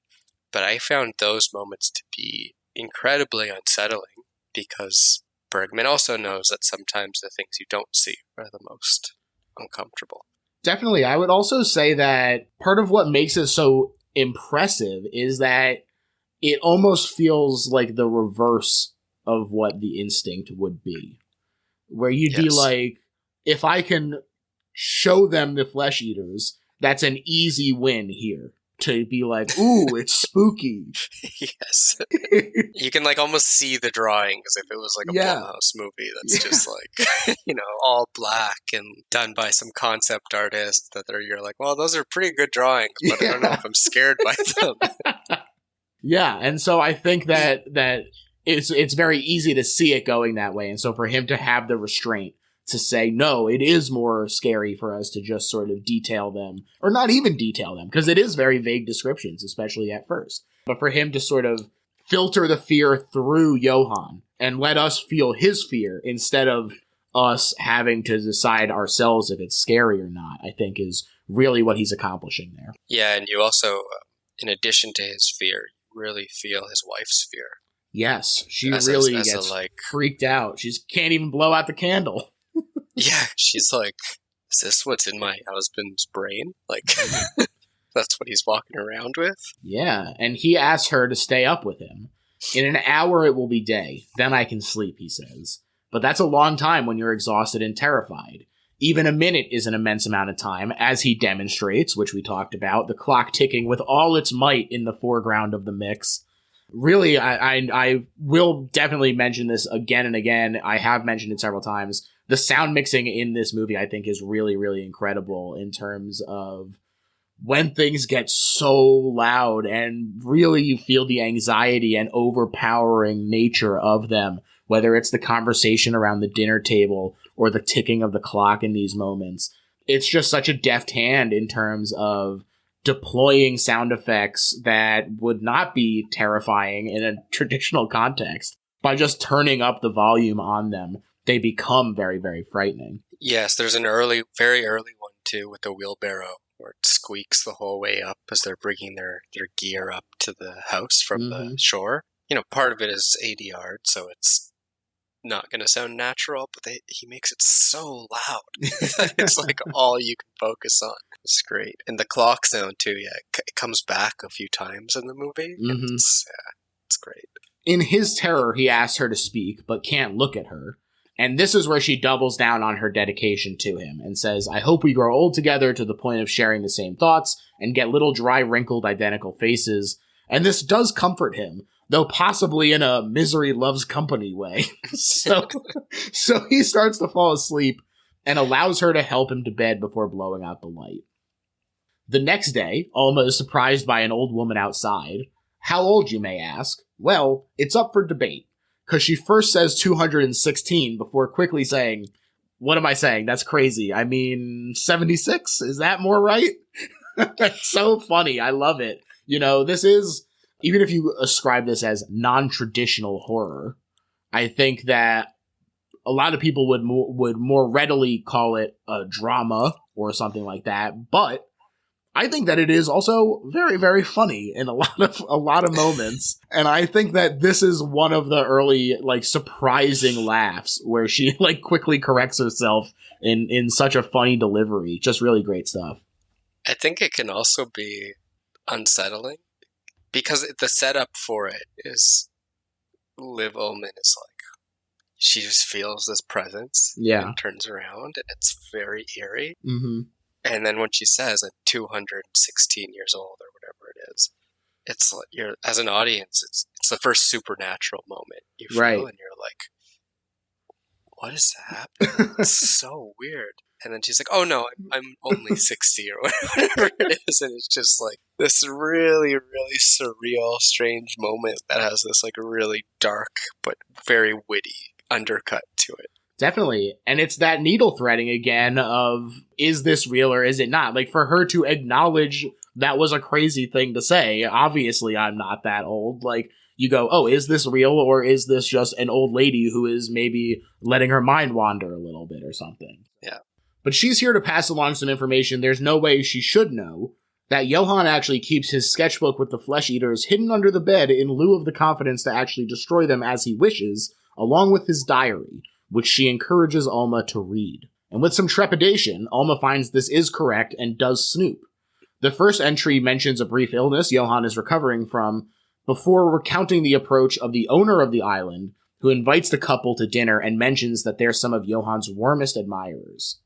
But I found those moments to be incredibly unsettling because Bergman also knows that sometimes the things you don't see are the most uncomfortable. Definitely. I would also say that part of what makes it so impressive is that it almost feels like the reverse of what the instinct would be. Where you'd be like, if I can show them the Flesheaters, that's an easy win here. To be like, ooh, it's spooky. Yes. You can almost see the drawings if it was like a Blumhouse movie that's just like, all black and done by some concept artist you're like, well, those are pretty good drawings, but I don't know if I'm scared by them. Yeah, and so I think that it's very easy to see it going that way. And so for him to have the restraint to say, no, it is more scary for us to just sort of detail them, or not even detail them, because it is very vague descriptions, especially at first. But for him to sort of filter the fear through Johan and let us feel his fear instead of us having to decide ourselves if it's scary or not, I think is really what he's accomplishing there. Yeah, and you also, in addition to his fear, you really feel his wife's fear. Yes, she really gets freaked out. She can't even blow out the candle. Yeah, she's like, is this what's in my husband's brain? Like, that's what he's walking around with? Yeah, and he asks her to stay up with him. In an hour it will be day. Then I can sleep, he says. But that's a long time when you're exhausted and terrified. Even a minute is an immense amount of time, as he demonstrates, which we talked about, the clock ticking with all its might in the foreground of the mix. Really, I will definitely mention this again and again. I have mentioned it several times. The sound mixing in this movie, I think, is really, really incredible in terms of when things get so loud and really you feel the anxiety and overpowering nature of them, whether it's the conversation around the dinner table or the ticking of the clock in these moments. It's just such a deft hand in terms of deploying sound effects that would not be terrifying in a traditional context. By just turning up the volume on them, they become very, very frightening. Yes, there's an very early one too with the wheelbarrow where it squeaks the whole way up as they're bringing their gear up to the house from the shore. You know, part of it is ADR, so it's not going to sound natural, but he makes it so loud. It's like all you can focus on. It's great. And the clock sound too, yeah, it comes back a few times in the movie. It's great. In his terror, he asks her to speak, but can't look at her. And this is where she doubles down on her dedication to him and says, I hope we grow old together to the point of sharing the same thoughts and get little dry, wrinkled, identical faces. And this does comfort him, though possibly in a misery loves company way. So he starts to fall asleep and allows her to help him to bed before blowing out the light. The next day, Alma is surprised by an old woman outside. How old, you may ask? Well, it's up for debate, because she first says 216 before quickly saying, what am I saying? That's crazy. I mean, 76? Is that more right? That's so funny. I love it. You know, this is, even if you ascribe this as non-traditional horror, I think that a lot of people would more readily call it a drama or something like that. But I think that it is also very, very funny in a lot of moments. And I think that this is one of the early, like, surprising laughs where she, like, quickly corrects herself in such a funny delivery. Just really great stuff. I think it can also be unsettling because the setup for it is Liv Ullmann is like, she just feels this presence and turns around and it's very eerie. Mm-hmm. And then when she says I'm 216 years old or whatever it is, it's like you're, as an audience, it's the first supernatural moment you feel, and you're like, what is happening? It's so weird. And then she's like, oh no, I'm only 60 or whatever it is. And it's just like this really, really surreal, strange moment that has this like really dark but very witty undercut to it. Definitely. And it's that needle threading again of, is this real or is it not? Like, for her to acknowledge that was a crazy thing to say. Obviously, I'm not that old. Like, you go, oh, is this real or is this just an old lady who is maybe letting her mind wander a little bit or something? Yeah. But she's here to pass along some information there's no way she should know, that Johan actually keeps his sketchbook with the flesh-eaters hidden under the bed in lieu of the confidence to actually destroy them as he wishes, along with his diary, which she encourages Alma to read. And with some trepidation, Alma finds this is correct and does snoop. The first entry mentions a brief illness Johan is recovering from, before recounting the approach of the owner of the island, who invites the couple to dinner and mentions that they're some of Johan's warmest admirers.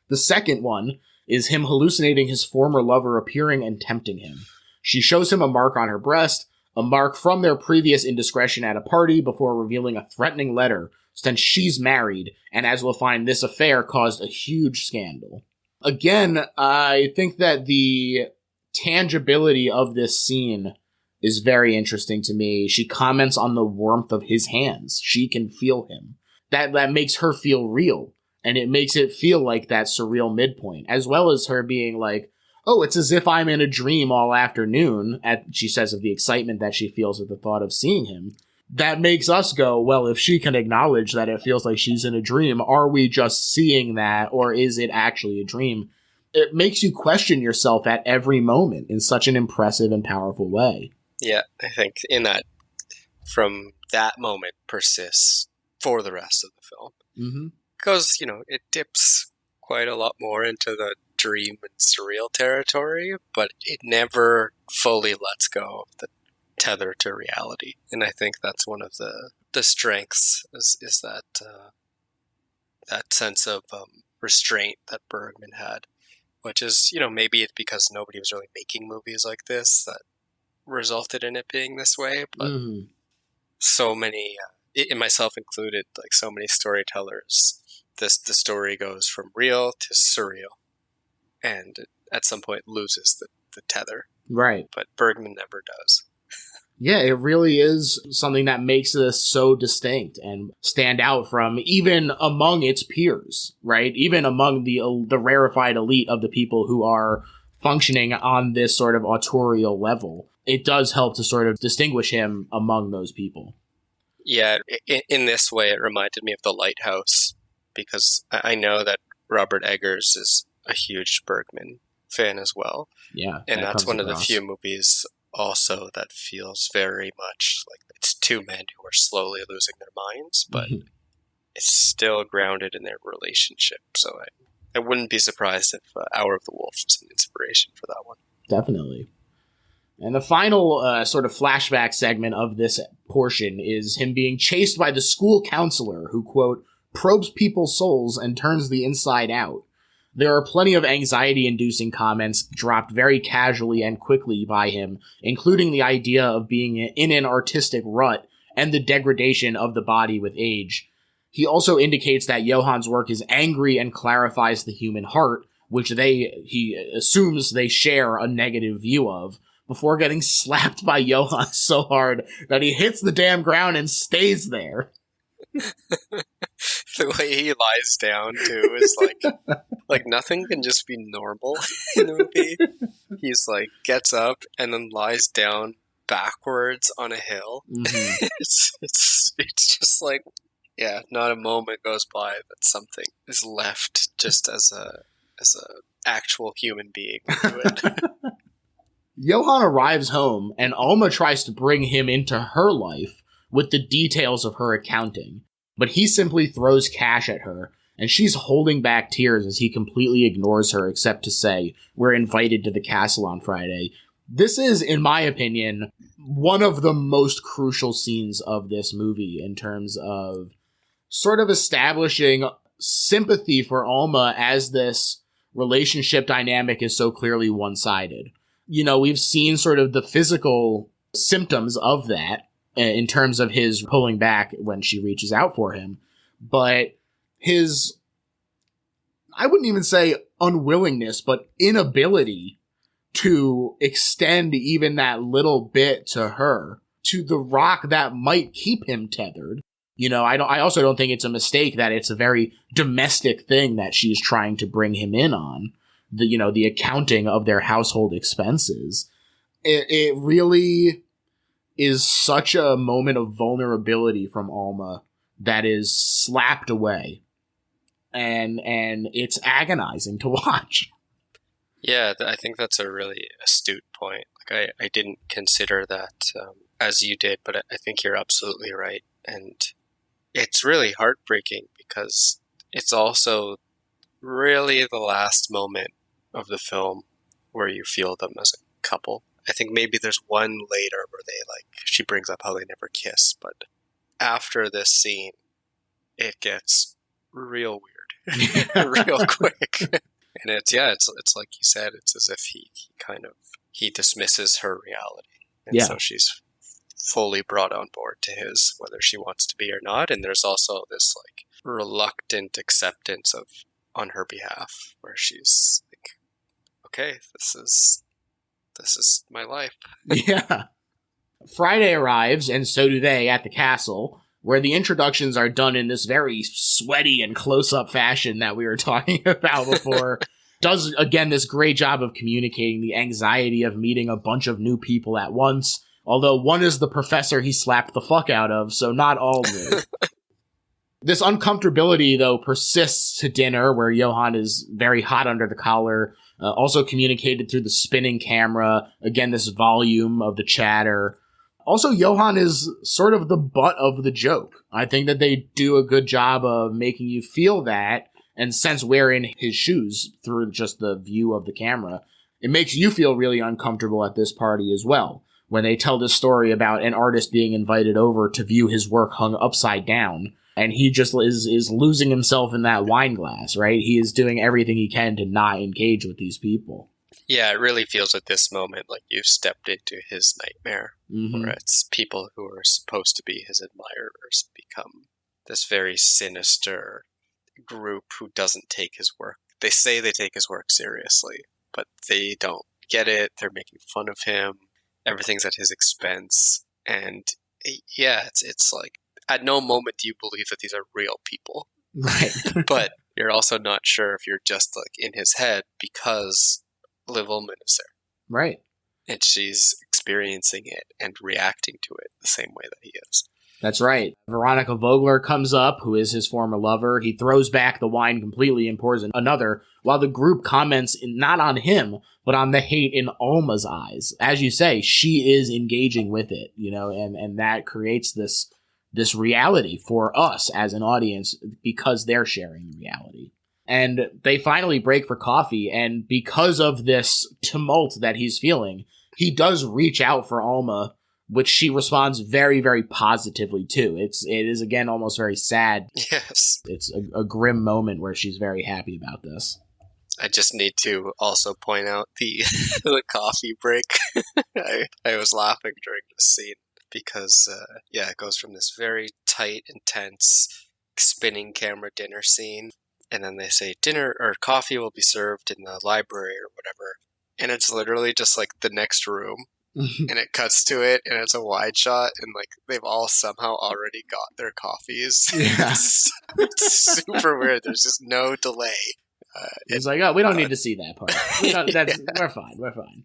The second one is him hallucinating his former lover appearing and tempting him. She shows him a mark on her breast, a mark from their previous indiscretion at a party, before revealing a threatening letter, since she's married, and as we'll find, this affair caused a huge scandal. Again, I think that the tangibility of this scene is very interesting to me. She comments on the warmth of his hands. She can feel him. that makes her feel real. And it makes it feel like that surreal midpoint, as well as her being like, oh, it's as if I'm in a dream all afternoon, she says, of the excitement that she feels at the thought of seeing him. That makes us go, well, if she can acknowledge that it feels like she's in a dream, are we just seeing that, or is it actually a dream? It makes you question yourself at every moment in such an impressive and powerful way. Yeah, I think from that moment persists for the rest of the film. Mm-hmm. Because, it dips quite a lot more into the dream and surreal territory, but it never fully lets go of the tether to reality. And I think that's one of the strengths is that sense of restraint that Bergman had, which is, maybe it's because nobody was really making movies like this that resulted in it being this way, but so many, and myself included, like so many storytellers, the story goes from real to surreal, and at some point loses the tether. Right. But Bergman never does. Yeah, it really is something that makes this so distinct and stand out from even among its peers, right? Even among the rarefied elite of the people who are functioning on this sort of autorial level. It does help to sort of distinguish him among those people. Yeah, in this way, it reminded me of The Lighthouse, because I know that Robert Eggers is a huge Bergman fan as well. Yeah. And that's one of the few movies also that feels very much like it's two men who are slowly losing their minds, but it's still grounded in their relationship. So I wouldn't be surprised if Hour of the Wolf was an inspiration for that one. Definitely. And the final sort of flashback segment of this portion is him being chased by the school counselor who, quote, probes people's souls and turns the inside out. There are plenty of anxiety-inducing comments dropped very casually and quickly by him, including the idea of being in an artistic rut and the degradation of the body with age. He also indicates that Johan's work is angry and clarifies the human heart, which he assumes they share a negative view of, before getting slapped by Johan so hard that he hits the damn ground and stays there. The way he lies down, too, is like nothing can just be normal in the movie. He's like, gets up and then lies down backwards on a hill. Mm-hmm. It's just like, yeah, not a moment goes by that something is left just as a actual human being to it. Johan arrives home, and Alma tries to bring him into her life with the details of her accounting, but he simply throws cash at her, and she's holding back tears as he completely ignores her except to say, we're invited to the castle on Friday. This is, in my opinion, one of the most crucial scenes of this movie in terms of sort of establishing sympathy for Alma as this relationship dynamic is so clearly one-sided. We've seen sort of the physical symptoms of that in terms of his pulling back when she reaches out for him. But his, I wouldn't even say unwillingness, but inability to extend even that little bit to her, to the rock that might keep him tethered. I also don't think it's a mistake that it's a very domestic thing that she's trying to bring him in on. The accounting of their household expenses. It really is such a moment of vulnerability from Alma that is slapped away. And it's agonizing to watch. Yeah, I think that's a really astute point. Like I didn't consider that as you did, but I think you're absolutely right. And it's really heartbreaking because it's also really the last moment of the film where you feel them as a couple. I think maybe there's one later where she brings up how they never kiss, but after this scene, it gets real weird, real quick. And it's like you said, it's as if he dismisses her reality. And so she's fully brought on board to his, whether she wants to be or not. And there's also this reluctant acceptance on her behalf, where she's like, okay, this is my life. Yeah. Friday arrives, and so do they, at the castle, where the introductions are done in this very sweaty and close-up fashion that we were talking about before, does, again, this great job of communicating the anxiety of meeting a bunch of new people at once, although one is the professor he slapped the fuck out of, so not all new. This uncomfortability, though, persists to dinner, where Johan is very hot under the collar, also communicated through the spinning camera, again, this volume of the chatter. Also, Johan is sort of the butt of the joke. I think that they do a good job of making you feel that, and since we're in his shoes through just the view of the camera, it makes you feel really uncomfortable at this party as well, when they tell this story about an artist being invited over to view his work hung upside down, and he just is losing himself in that wine glass, right? He is doing everything he can to not engage with these people. Yeah, it really feels at this moment like you've stepped into his nightmare, where it's people who are supposed to be his admirers become this very sinister group who doesn't take his work. They say they take his work seriously, but they don't get it. They're making fun of him. Everything's at his expense. And yeah, it's like, at no moment do you believe that these are real people. Right. But you're also not sure if you're just like in his head because Liv Ullmann is there. Right. And she's experiencing it and reacting to it the same way that he is. That's right. Veronica Vogler comes up, who is his former lover. He throws back the wine completely and pours another, while the group comments not on him, but on the hate in Alma's eyes. As you say, she is engaging with it, and that creates this reality for us as an audience because they're sharing the reality. And they finally break for coffee, and because of this tumult that he's feeling, he does reach out for Alma, which she responds very, very positively to. It is, again, almost very sad. Yes. It's a grim moment where she's very happy about this. I just need to also point out the the coffee break. I was laughing during this scene because, it goes from this very tight, intense, spinning camera dinner scene, and then they say dinner or coffee will be served in the library or whatever, and it's literally just like the next room. And it cuts to it, and it's a wide shot, and like they've all somehow already got their coffees. Yeah. It's super weird. There's just no delay. It's like, oh, we don't need to see that part. We're fine. We're fine.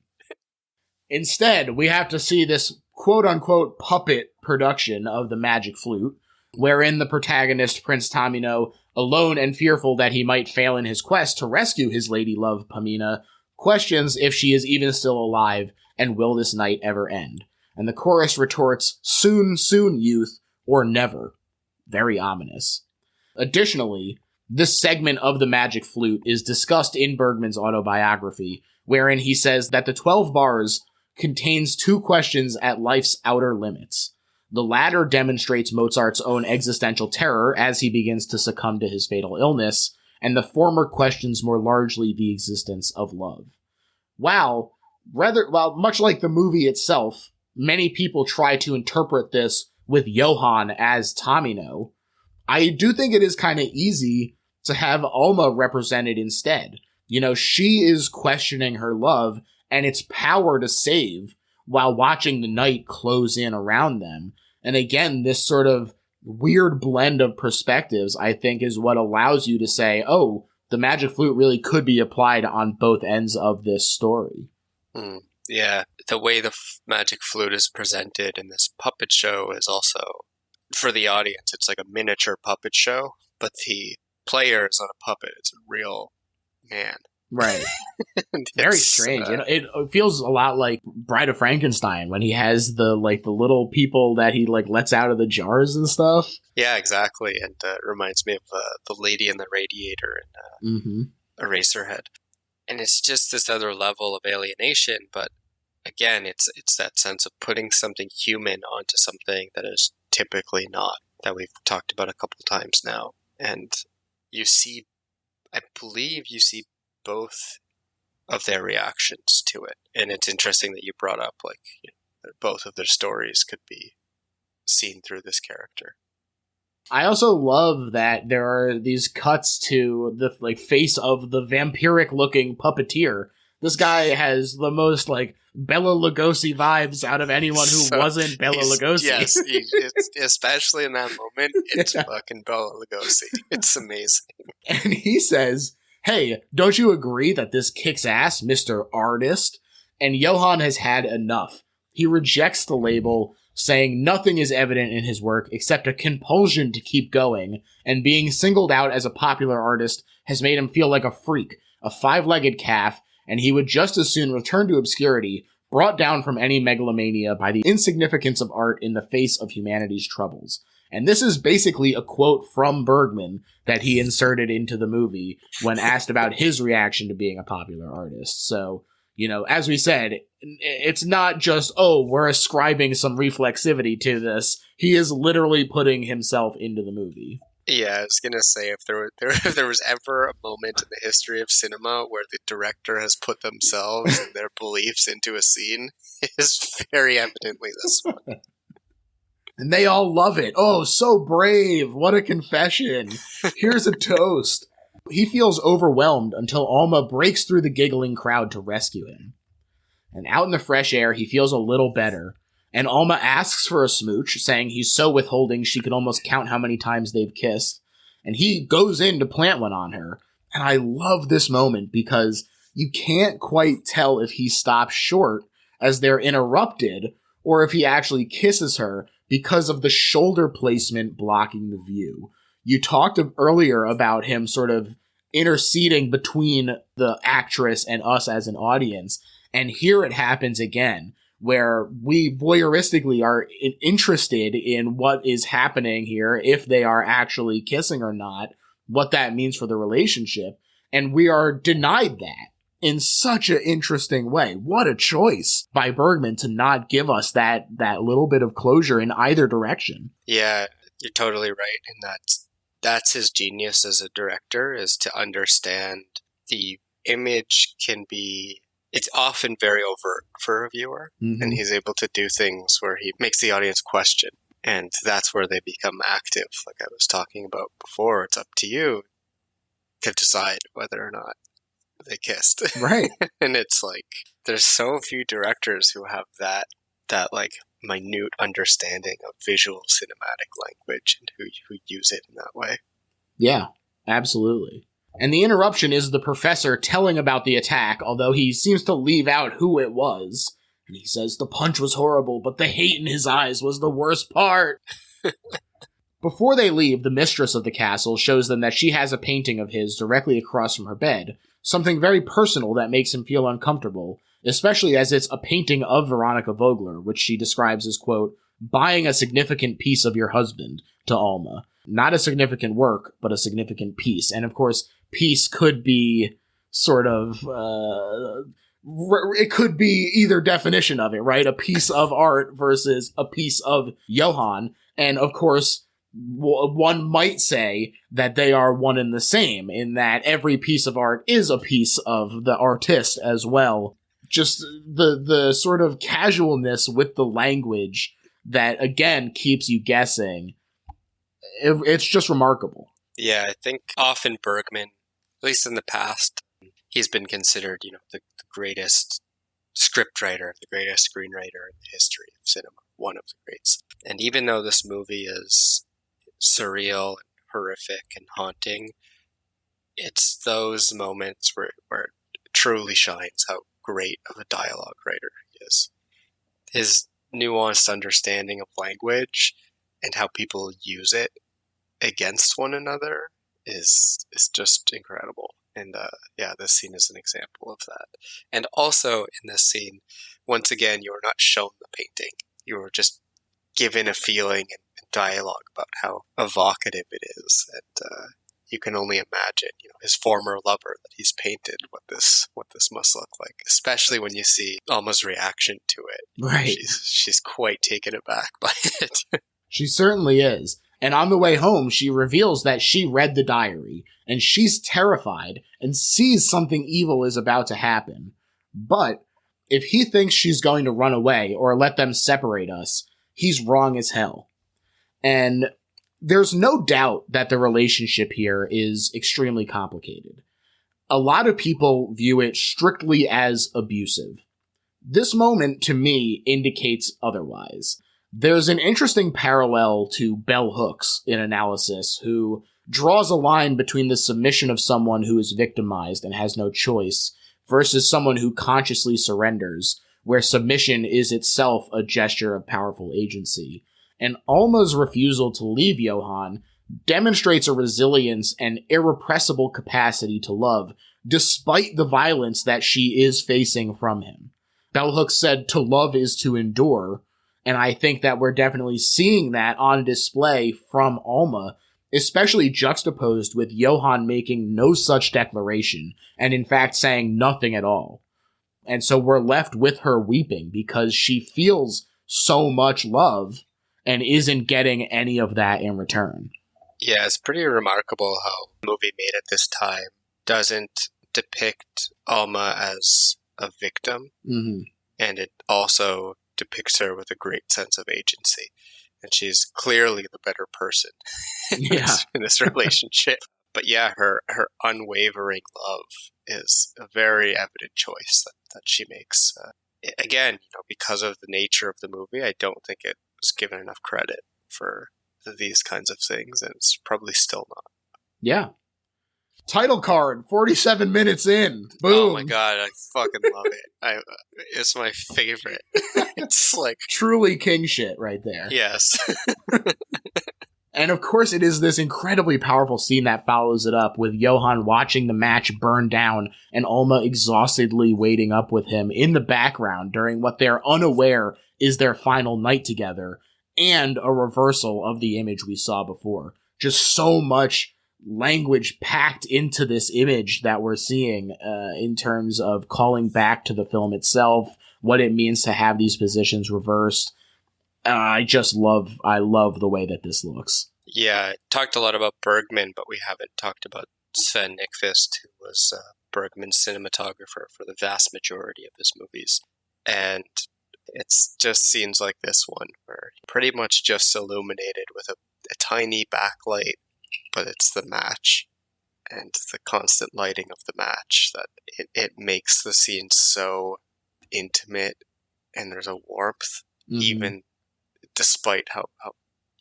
Instead, we have to see this quote-unquote puppet production of the Magic Flute, wherein the protagonist, Prince Tamino, alone and fearful that he might fail in his quest to rescue his lady love, Pamina, questions if she is even still alive, and will this night ever end? And the chorus retorts, soon, soon, youth, or never. Very ominous. Additionally, this segment of the Magic Flute is discussed in Bergman's autobiography, wherein he says that the 12 bars contains two questions at life's outer limits. The latter demonstrates Mozart's own existential terror as he begins to succumb to his fatal illness, and the former questions more largely the existence of love. While much like the movie itself, many people try to interpret this with Johan as Tamino, I do think it is kind of easy to have Alma represented instead. She is questioning her love and its power to save while watching the night close in around them. And again, this sort of weird blend of perspectives, I think, is what allows you to say, oh, the Magic Flute really could be applied on both ends of this story. Yeah, the way the Magic Flute is presented in this puppet show is also, for the audience, it's like a miniature puppet show, but the player is not a puppet, it's a real man. Right. Very strange. It feels a lot like Bride of Frankenstein when he has the little people that he lets out of the jars and stuff. Yeah, exactly. And it reminds me of the Lady in the Radiator in Eraserhead. And it's just this other level of alienation, but again, it's that sense of putting something human onto something that is typically not, that we've talked about a couple times now. And I believe you see both of their reactions to it. And it's interesting that you brought up that both of their stories could be seen through this character. I also love that there are these cuts to the face of the vampiric looking puppeteer This guy has the most, like, Bela Lugosi vibes out of anyone who wasn't Bela Lugosi. Yes, especially in that moment, it's fucking Bela Lugosi. It's amazing. And he says, hey, don't you agree that this kicks ass, Mr. Artist? And Johan has had enough. He rejects the label, saying nothing is evident in his work except a compulsion to keep going, and being singled out as a popular artist has made him feel like a freak, a five-legged calf, and he would just as soon return to obscurity, brought down from any megalomania by the insignificance of art in the face of humanity's troubles. And this is basically a quote from Bergman that he inserted into the movie when asked about his reaction to being a popular artist. So, you know, as we said, it's not just, oh, we're ascribing some reflexivity to this. He is literally putting himself into the movie. Yeah, I was going to say, if there was ever a moment in the history of cinema where the director has put themselves and their beliefs into a scene, it is very evidently this one. And they all love it. Oh, so brave. What a confession. Here's a toast. He feels overwhelmed until Alma breaks through the giggling crowd to rescue him. And out in the fresh air, he feels a little better. And Alma asks for a smooch, saying he's so withholding she could almost count how many times they've kissed. And he goes in to plant one on her. And I love this moment because you can't quite tell if he stops short as they're interrupted or if he actually kisses her because of the shoulder placement blocking the view. You talked earlier about him sort of interceding between the actress and us as an audience. And here it happens again, where we voyeuristically are interested in what is happening here, if they are actually kissing or not, what that means for the relationship. And we are denied that in such an interesting way. What a choice by Bergman to not give us that little bit of closure in either direction. Yeah, you're totally right. And that's his genius as a director, is to understand the image can be, it's often very overt for a viewer, and he's able to do things where he makes the audience question, and that's where they become active. Like I was talking about before, it's up to you to decide whether or not they kissed. Right. And it's like, there's so few directors who have that like minute understanding of visual cinematic language and who use it in that way. Yeah, absolutely. And the interruption is the professor telling about the attack, although he seems to leave out who it was. And he says the punch was horrible, but the hate in his eyes was the worst part. Before they leave, the mistress of the castle shows them that she has a painting of his directly across from her bed, something very personal that makes him feel uncomfortable, especially as it's a painting of Veronica Vogler, which she describes as, quote, buying a significant piece of your husband to Alma. Not a significant work, but a significant piece. And of course, piece could be sort of, it could be either definition of it, right? A piece of art versus a piece of Johan. And of course, one might say that they are one and the same, in that every piece of art is a piece of the artist as well. Just the sort of casualness with the language that, again, keeps you guessing. It's just remarkable. Yeah, I think often Bergman, at least in the past, he's been considered, the greatest scriptwriter, the greatest screenwriter in the history of cinema, one of the greats. And even though this movie is surreal and horrific and haunting, it's those moments where it truly shines how great of a dialogue writer he is. His nuanced understanding of language and how people use it against one another is just incredible. And this scene is an example of that. And also in this scene, once again, you are not shown the painting. You are just given a feeling and dialogue about how evocative it is. And you can only imagine, his former lover that he's painted, what this must look like. Especially when you see Alma's reaction to it. Right. She's quite taken aback by it. She certainly is. And on the way home, she reveals that she read the diary, and she's terrified and sees something evil is about to happen. But if he thinks she's going to run away or let them separate us, he's wrong as hell. And there's no doubt that the relationship here is extremely complicated. a lot of people view it strictly as abusive. This moment, to me, indicates otherwise. There's an interesting parallel to Bell Hooks in Analysis, who draws a line between the submission of someone who is victimized and has no choice versus someone who consciously surrenders, where submission is itself a gesture of powerful agency. And Alma's refusal to leave Johan demonstrates a resilience and irrepressible capacity to love, despite the violence that she is facing from him. Bell Hooks said, "To love is to endure," and I think that we're definitely seeing that on display from Alma, especially juxtaposed with Johan making no such declaration, and in fact saying nothing at all. And so we're left with her weeping because she feels so much love and isn't getting any of that in return. Yeah, it's pretty remarkable how a movie made at this time doesn't depict Alma as a victim, and it also depicts her with a great sense of agency. And she's clearly the better person in this relationship. But yeah, her unwavering love is a very evident choice that she makes. Again, because of the nature of the movie, I don't think it was given enough credit for these kinds of things, and it's probably still not. Yeah. Title card, 47 minutes in. Boom. Oh my god, I fucking love it. It's my favorite. It's like... truly king shit right there. Yes. And of course it is this incredibly powerful scene that follows it up with Johan watching the match burn down and Alma exhaustedly waiting up with him in the background during what they're unaware is their final night together, and a reversal of the image we saw before. Just so much language packed into this image that we're seeing in terms of calling back to the film itself, what it means to have these positions reversed. I love the way that this looks. Yeah, talked a lot about Bergman, but we haven't talked about Sven Nykvist, who was Bergman's cinematographer for the vast majority of his movies. And it's just scenes like this one, where pretty much just illuminated with a tiny backlight, but it's the match and the constant lighting of the match that it makes the scene so intimate, and there's a warmth, even despite how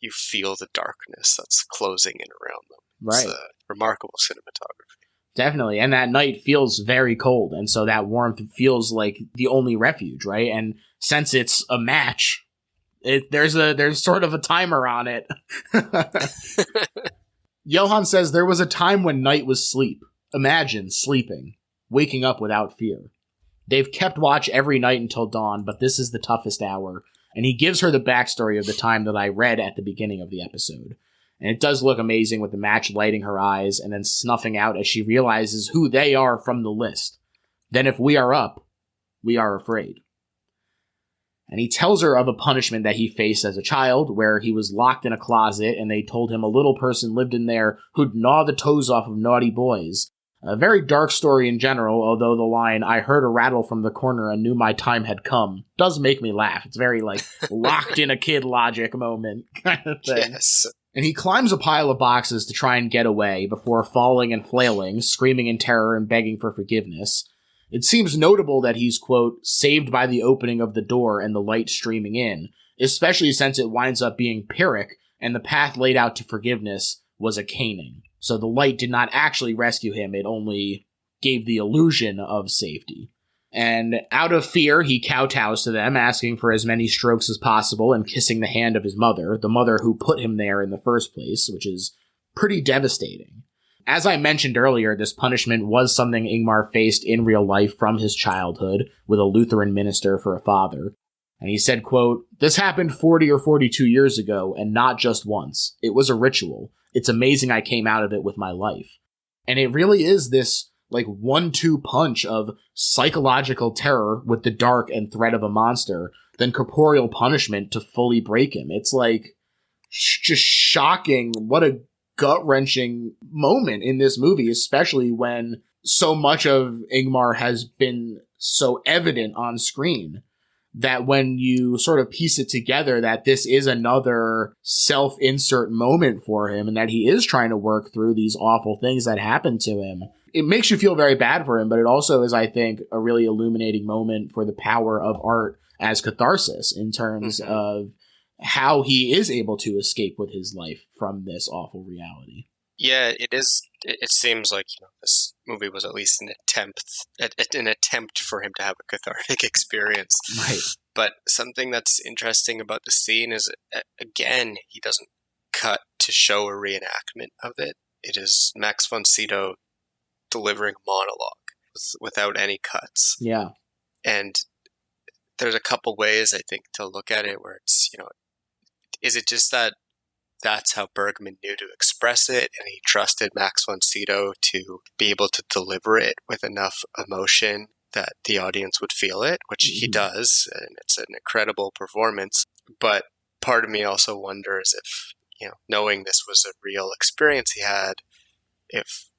you feel the darkness that's closing in around them. Right. It's remarkable cinematography. Definitely. And that night feels very cold. And so that warmth feels like the only refuge, right? And since it's a match, there's sort of a timer on it. Johan says there was a time when night was sleep. Imagine sleeping, waking up without fear. They've kept watch every night until dawn, but this is the toughest hour. And he gives her the backstory of the time that I read at the beginning of the episode. And it does look amazing with the match lighting her eyes and then snuffing out as she realizes who they are from the list. Then if we are up, we are afraid. And he tells her of a punishment that he faced as a child, where he was locked in a closet and they told him a little person lived in there who'd gnaw the toes off of naughty boys. A very dark story in general, although the line, "I heard a rattle from the corner and knew my time had come," does make me laugh. It's very, locked in a kid logic moment kind of thing. Yes. And he climbs a pile of boxes to try and get away before falling and flailing, screaming in terror and begging for forgiveness. It seems notable that he's, quote, saved by the opening of the door and the light streaming in, especially since it winds up being Pyrrhic and the path laid out to forgiveness was a caning. So the light did not actually rescue him, it only gave the illusion of safety. And out of fear, he kowtows to them, asking for as many strokes as possible and kissing the hand of his mother, the mother who put him there in the first place, which is pretty devastating. As I mentioned earlier, this punishment was something Ingmar faced in real life from his childhood, with a Lutheran minister for a father. And he said, quote, "This happened 40 or 42 years ago, and not just once. It was a ritual. It's amazing I came out of it with my life." And it really is this, 1-2 punch of psychological terror with the dark and threat of a monster, then corporeal punishment to fully break him. It's just shocking. What a gut-wrenching moment in this movie, especially when so much of Ingmar has been so evident on screen. that when you sort of piece it together that this is another self-insert moment for him and that he is trying to work through these awful things that happened to him, it makes you feel very bad for him, but it also is, I think, a really illuminating moment for the power of art as catharsis in terms of how he is able to escape with his life from this awful reality. Yeah, it is. It seems like this movie was at least an attempt for him to have a cathartic experience. Right. But something that's interesting about the scene is, again, he doesn't cut to show a reenactment of it. It is Max von Sydow delivering a monologue without any cuts. Yeah. And there's a couple ways, I think, to look at it where it's, is it just that that's how Bergman knew to express it, and he trusted Max von Sydow to be able to deliver it with enough emotion that the audience would feel it, which he does, and it's an incredible performance. But part of me also wonders if, knowing this was a real experience he had, if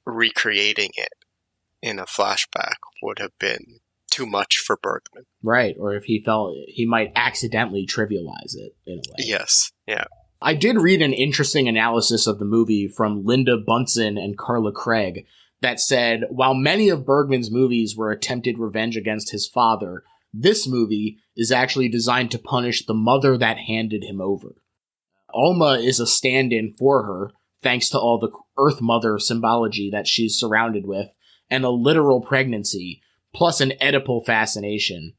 recreating it in a flashback would have been too much for Bergman. Right, or if he felt he might accidentally trivialize it in a way. Yes, yeah. I did read an interesting analysis of the movie from Linda Bunsen and Carla Craig that said, while many of Bergman's movies were attempted revenge against his father, this movie is actually designed to punish the mother that handed him over. Alma is a stand-in for her, thanks to all the Earth Mother symbology that she's surrounded with, and a literal pregnancy, plus an Oedipal fascination.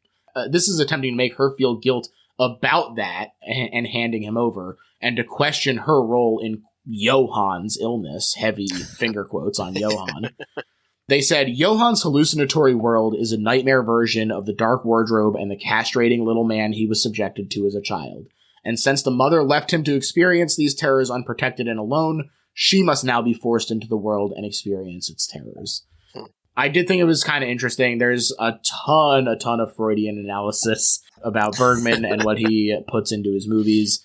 This is attempting to make her feel guilt about that and handing him over, and to question her role in Johan's illness, heavy finger quotes on Johan. They said, Johan's hallucinatory world is a nightmare version of the dark wardrobe and the castrating little man he was subjected to as a child. And since the mother left him to experience these terrors unprotected and alone, she must now be forced into the world and experience its terrors. I did think it was kind of interesting. There's a ton of Freudian analysis about Bergman and what he puts into his movies.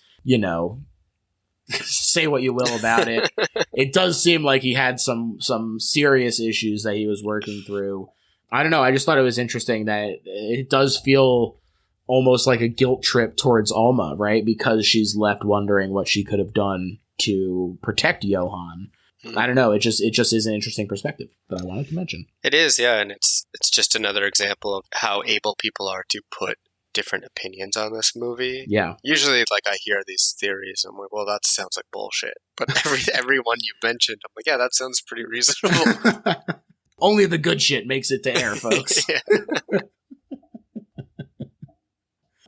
Say what you will about it. It does seem like he had some serious issues that he was working through. I don't know. I just thought it was interesting that it does feel almost like a guilt trip towards Alma, right? Because she's left wondering what she could have done to protect Johan. I don't know. It just is an interesting perspective that I wanted to mention. It is, yeah, and it's just another example of how able people are to put different opinions on this movie. Yeah. Usually, I hear these theories, and I'm like, well, that sounds like bullshit. But every one you mentioned, I'm like, yeah, that sounds pretty reasonable. Only the good shit makes it to air, folks.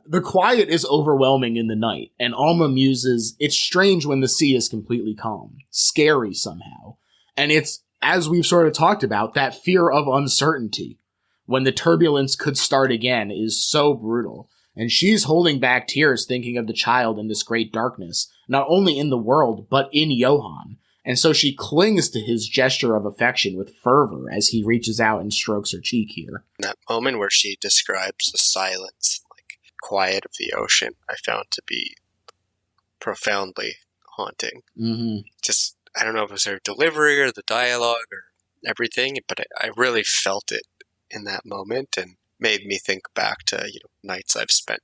The quiet is overwhelming in the night, and Alma muses, it's strange when the sea is completely calm. Scary somehow. And it's, as we've sort of talked about, that fear of uncertainty. When the turbulence could start again is so brutal. And she's holding back tears thinking of the child in this great darkness, not only in the world, but in Johan. And so she clings to his gesture of affection with fervor as he reaches out and strokes her cheek here. That moment where she describes the silence, quiet of the ocean, I found to be profoundly haunting. Mm-hmm. Just, I don't know if it was her delivery or the dialogue or everything, but I really felt it in that moment and made me think back to nights I've spent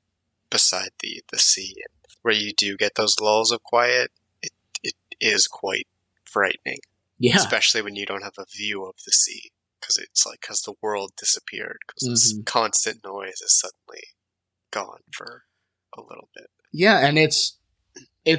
beside the sea, and where you do get those lulls of quiet. It is quite frightening, especially when you don't have a view of the sea, because it's because the world disappeared, because this constant noise is suddenly gone for a little bit. Yeah, and it's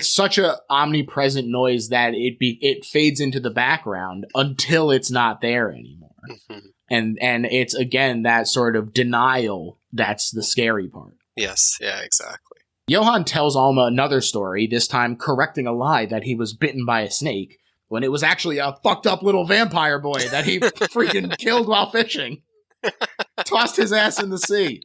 such a omnipresent noise that it fades into the background until it's not there anymore. Mm-hmm. And it's, again, that sort of denial that's the scary part. Yes, yeah, exactly. Johan tells Alma another story, this time correcting a lie that he was bitten by a snake, when it was actually a fucked up little vampire boy that he freaking killed while fishing. Tossed his ass in the sea.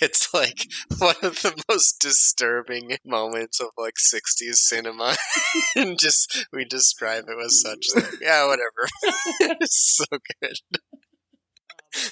It's one of the most disturbing moments of 60s cinema. And we describe it as such. Yeah, whatever. It's so good.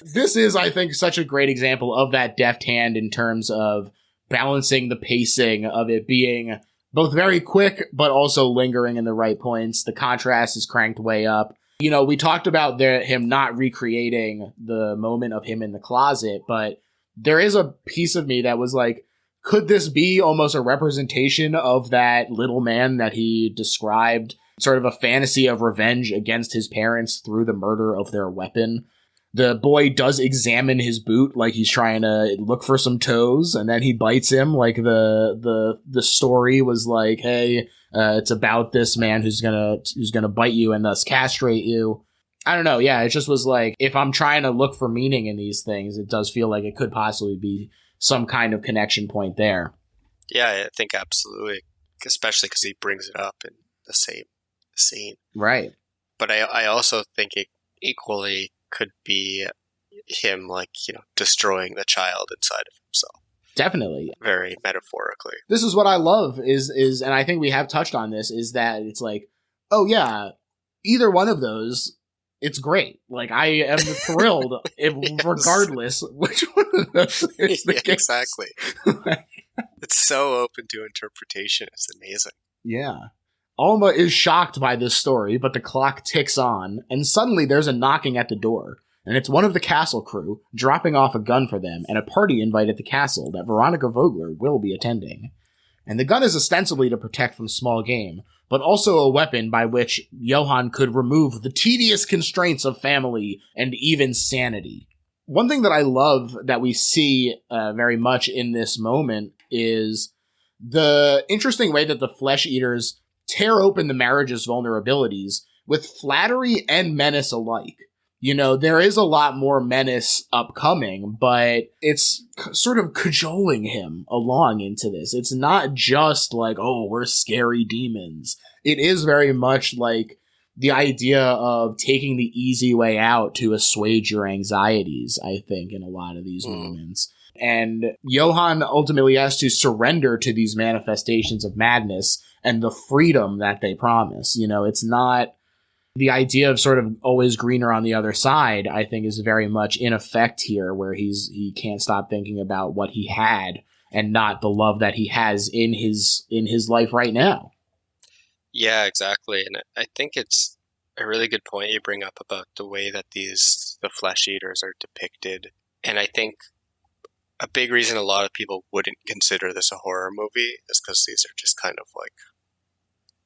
This is, I think, such a great example of that deft hand in terms of balancing the pacing of it being both very quick, but also lingering in the right points. The contrast is cranked way up. You know, we talked about him not recreating the moment of him in the closet, but there is a piece of me that was like, could this be almost a representation of that little man that he described, sort of a fantasy of revenge against his parents through the murder of their weapon? The boy does examine his boot like he's trying to look for some toes, and then he bites him. Like the story was like, hey, it's about this man who's gonna bite you and thus castrate you. I don't know. Yeah, it just was like, if I'm trying to look for meaning in these things, it does feel like it could possibly be some kind of connection point there. Yeah, I think absolutely, especially because he brings it up in the same scene. Right. But I also think it equally could be him, like, you know, destroying the child inside of himself. Definitely. Very metaphorically. This is what I love is, and I think we have touched on this, is that it's like, oh yeah, either one of those, it's great. Like, I am thrilled regardless which one of those is the case. Exactly. It's so open to interpretation. It's amazing. Yeah. Alma is shocked by this story, but the clock ticks on, and suddenly there's a knocking at the door, and it's one of the castle crew dropping off a gun for them and a party invite at the castle that Veronica Vogler will be attending. And the gun is ostensibly to protect from small game, but also a weapon by which Johan could remove the tedious constraints of family and even sanity. One thing that I love that we see very much in this moment is the interesting way that the flesh eaters tear open the marriage's vulnerabilities with flattery and menace alike. You know, there is a lot more menace upcoming, but it's sort of cajoling him along into this. It's not just like, oh, we're scary demons. It is very much like the idea of taking the easy way out to assuage your anxieties, I think, in a lot of these moments. And Johan ultimately has to surrender to these manifestations of madness and the freedom that they promise. You know, it's not the idea of sort of always greener on the other side, I think, is very much in effect here, where he can't stop thinking about what he had and not the love that he has in his life right now. Yeah, exactly. And I think it's a really good point you bring up about the way that the flesh eaters are depicted. And I think a big reason a lot of people wouldn't consider this a horror movie is because these are just kind of like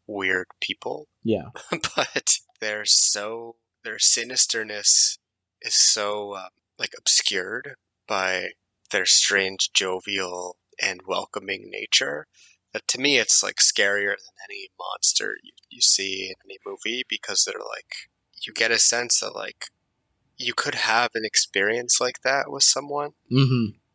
weird people. Yeah. But their sinisterness is so like obscured by their strange, jovial, and welcoming nature that to me it's like scarier than any monster you see in any movie, because they're like, you get a sense that like you could have an experience like that with someone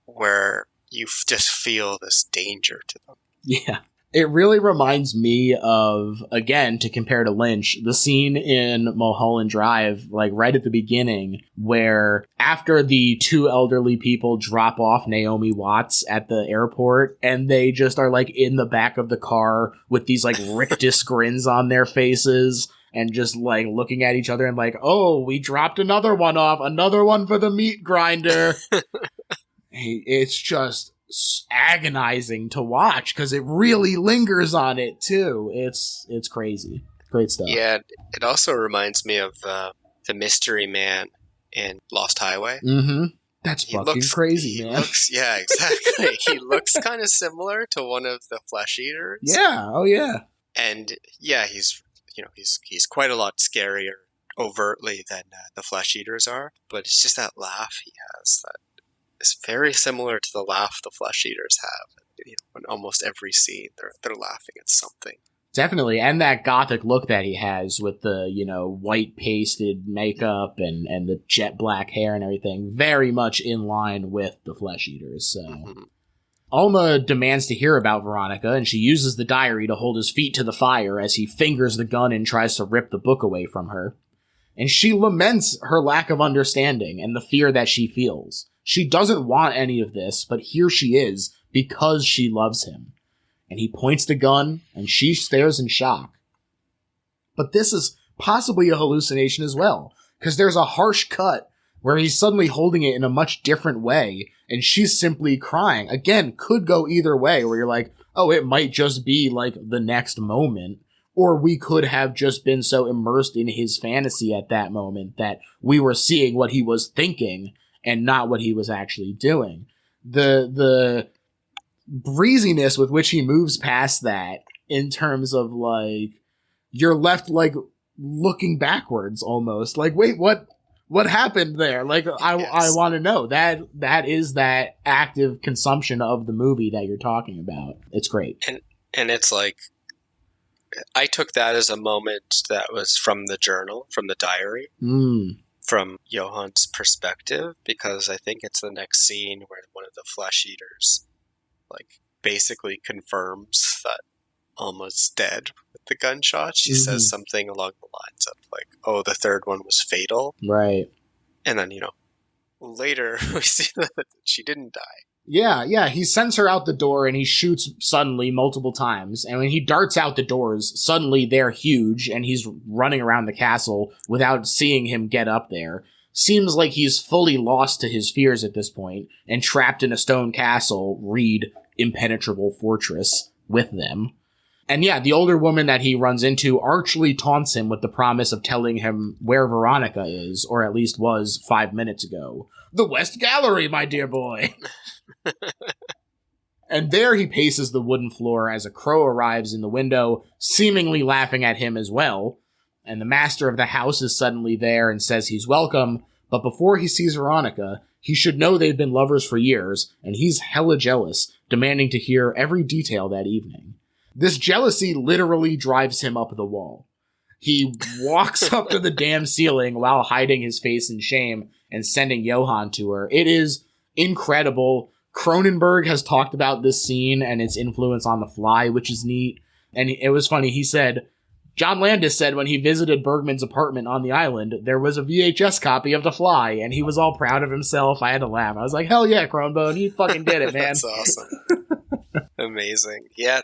where you just feel this danger to them. Yeah. It really reminds me of, again, to compare to Lynch, the scene in Mulholland Drive, like right at the beginning, where after the two elderly people drop off Naomi Watts at the airport, and they just are like in the back of the car with these like rictus grins on their faces, and just like looking at each other and like, oh, we dropped another one off, another one for the meat grinder. It's just agonizing to watch because it really lingers on it too. It's crazy. Great stuff. Yeah, it also reminds me of the mystery man in Lost Highway. That's fucking crazy, man. Yeah, exactly. He looks kind of similar to one of the flesh eaters. Yeah. Oh yeah. And yeah, he's quite a lot scarier overtly than the flesh eaters are. But it's just that laugh he has that is very similar to the laugh the flesh eaters have. You know, in almost every scene, they're laughing at something. Definitely, and that gothic look that he has with the, you know, white pasted makeup and the jet black hair and everything, very much in line with the flesh eaters. So, Alma demands to hear about Veronica, and she uses the diary to hold his feet to the fire as he fingers the gun and tries to rip the book away from her. And she laments her lack of understanding and the fear that she feels. She doesn't want any of this, but here she is because she loves him. And he points the gun, and she stares in shock. But this is possibly a hallucination as well, because there's a harsh cut where he's suddenly holding it in a much different way, and she's simply crying. Again, could go either way, where you're like, oh, it might just be like the next moment, Or we could have just been so immersed in his fantasy at that moment that we were seeing what he was thinking and not what he was actually doing. The breeziness with which he moves past that, in terms of like, you're left like looking backwards almost. Like, wait, what happened there? Like, I want to know. That is that active consumption of the movie that you're talking about. It's great. And it's like, I took that as a moment that was from the journal, from the diary, from Johan's perspective, because I think it's the next scene where one of the flesh eaters, like, basically confirms that Alma's dead with the gunshot. She says something along the lines of, like, oh, the third one was fatal. Right. And then, later we see that she didn't die. Yeah, he sends her out the door and he shoots suddenly multiple times. And when he darts out the doors, suddenly they're huge and he's running around the castle without seeing him get up there. Seems like he's fully lost to his fears at this point and trapped in a stone castle, read impenetrable fortress, with them. And yeah, the older woman that he runs into archly taunts him with the promise of telling him where Veronica is, or at least was 5 minutes ago. The West Gallery, my dear boy! And there he paces the wooden floor as a crow arrives in the window, seemingly laughing at him as well. And the master of the house is suddenly there and says he's welcome, but before he sees Veronica, he should know they've been lovers for years, and he's hella jealous, demanding to hear every detail that evening. This jealousy literally drives him up the wall. He walks up to the damn ceiling while hiding his face in shame and sending Johan to her. It is incredible. Cronenberg has talked about this scene and its influence on The Fly, which is neat. And it was funny. He said, John Landis said when he visited Bergman's apartment on the island, there was a VHS copy of The Fly, and he was all proud of himself. I had to laugh. I was like, hell yeah, Cronenberg, you fucking did it, man. That's awesome. Amazing. Yeah,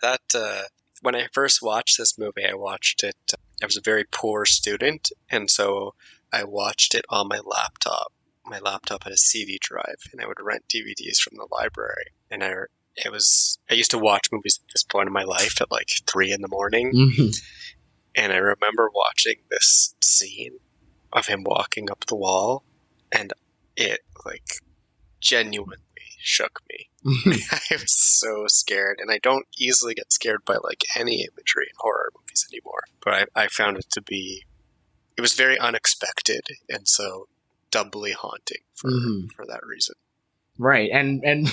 when I first watched this movie, I watched it, I was a very poor student, and so I watched it on my laptop. My laptop had a CD drive, and I would rent DVDs from the library. And I used to watch movies at this point in my life at like 3 a.m. Mm-hmm. And I remember watching this scene of him walking up the wall, and it like genuinely shook me. I was so scared, and I don't easily get scared by like any imagery in horror movies anymore. But I found it was very unexpected, and so doubly haunting for that reason. Right, and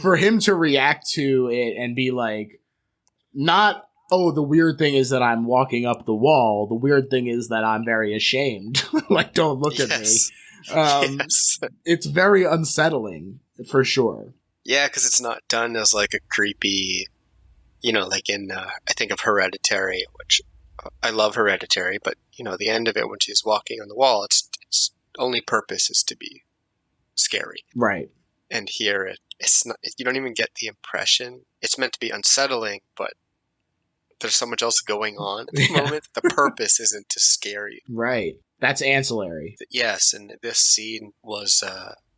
for him to react to it and be like, not, oh, the weird thing is that I'm walking up the wall. The weird thing is that I'm very ashamed. Like, don't look at me. Yes. It's very unsettling, for sure. Yeah, because it's not done as like a creepy, like in, I think of Hereditary, which I love Hereditary, but, the end of it when she's walking on the wall, its only purpose is to be scary. Right. And here, it's not, you don't even get the impression. It's meant to be unsettling, but there's so much else going on at the moment. The purpose isn't to scare you. Right. That's ancillary. Yes, and this scene was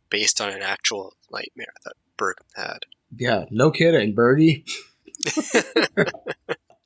based on an actual nightmare that Bergman had. Yeah, no kidding, Bergy.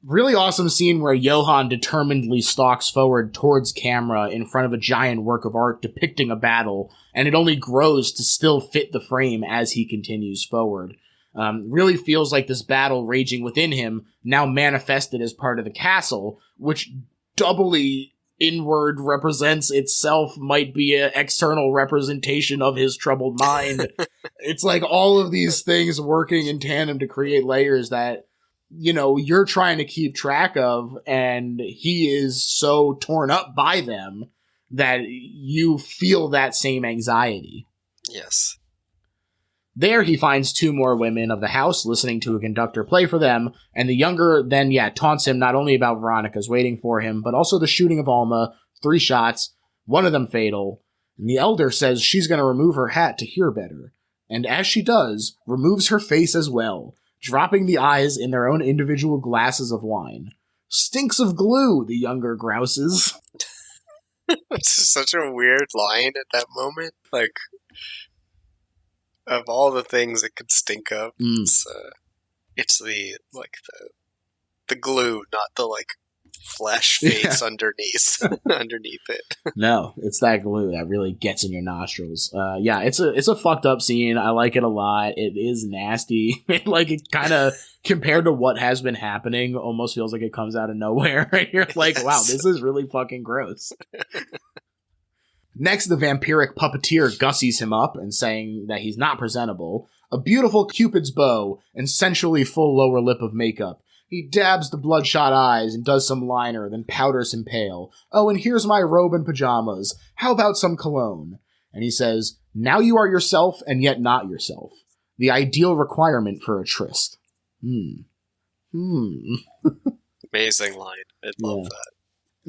Really awesome scene where Johan determinedly stalks forward towards camera in front of a giant work of art depicting a battle, and it only grows to still fit the frame as he continues forward. Really feels like this battle raging within him, now manifested as part of the castle, which doubly inward represents itself, might be an external representation of his troubled mind. It's like all of these things working in tandem to create layers that, you're trying to keep track of, and he is so torn up by them that you feel that same anxiety. Yes. There he finds 2 more women of the house listening to a conductor play for them, and the younger then, taunts him not only about Veronica's waiting for him, but also the shooting of Alma, 3 shots, one of them fatal, and the elder says she's going to remove her hat to hear better, and as she does, removes her face as well, dropping the eyes in their own individual glasses of wine. Stinks of glue, the younger grouses. It's such a weird line at that moment. Like, of all the things it could stink of, it's the glue, not the like flesh face underneath it. No, it's that glue that really gets in your nostrils. Yeah, it's a fucked up scene. I like it a lot. It is nasty. Like, it kind of, compared to what has been happening, almost feels like it comes out of nowhere. You're like, yes. Wow, this is really fucking gross. Next, the vampiric puppeteer gussies him up and saying that he's not presentable. A beautiful Cupid's bow and sensually full lower lip of makeup. He dabs the bloodshot eyes and does some liner, then powders him pale. Oh, and here's my robe and pajamas. How about some cologne? And he says, now you are yourself and yet not yourself. The ideal requirement for a tryst. Amazing line. I love that.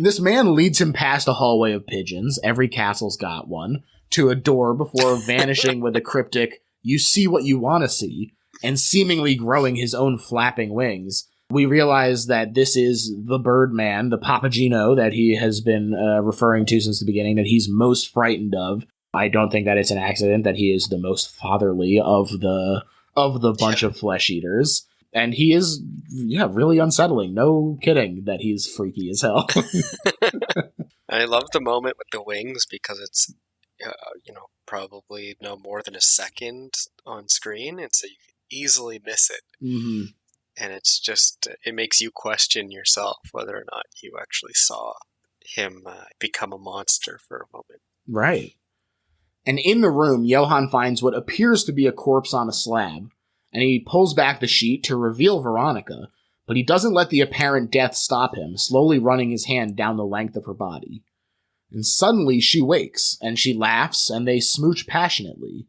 This man leads him past a hallway of pigeons, every castle's got one, to a door before vanishing with a cryptic, you see what you want to see, and seemingly growing his own flapping wings. We realize that this is the Birdman, the Papageno that he has been referring to since the beginning, that he's most frightened of. I don't think that it's an accident that he is the most fatherly of the bunch of flesh eaters. And he is, really unsettling. No kidding that he's freaky as hell. I love the moment with the wings because it's, probably no more than a second on screen. And so you can easily miss it. Mm-hmm. And it's just, it makes you question yourself whether or not you actually saw him become a monster for a moment. Right. And in the room, Johan finds what appears to be a corpse on a slab. And he pulls back the sheet to reveal Veronica, but he doesn't let the apparent death stop him, slowly running his hand down the length of her body. And suddenly she wakes, and she laughs, and they smooch passionately.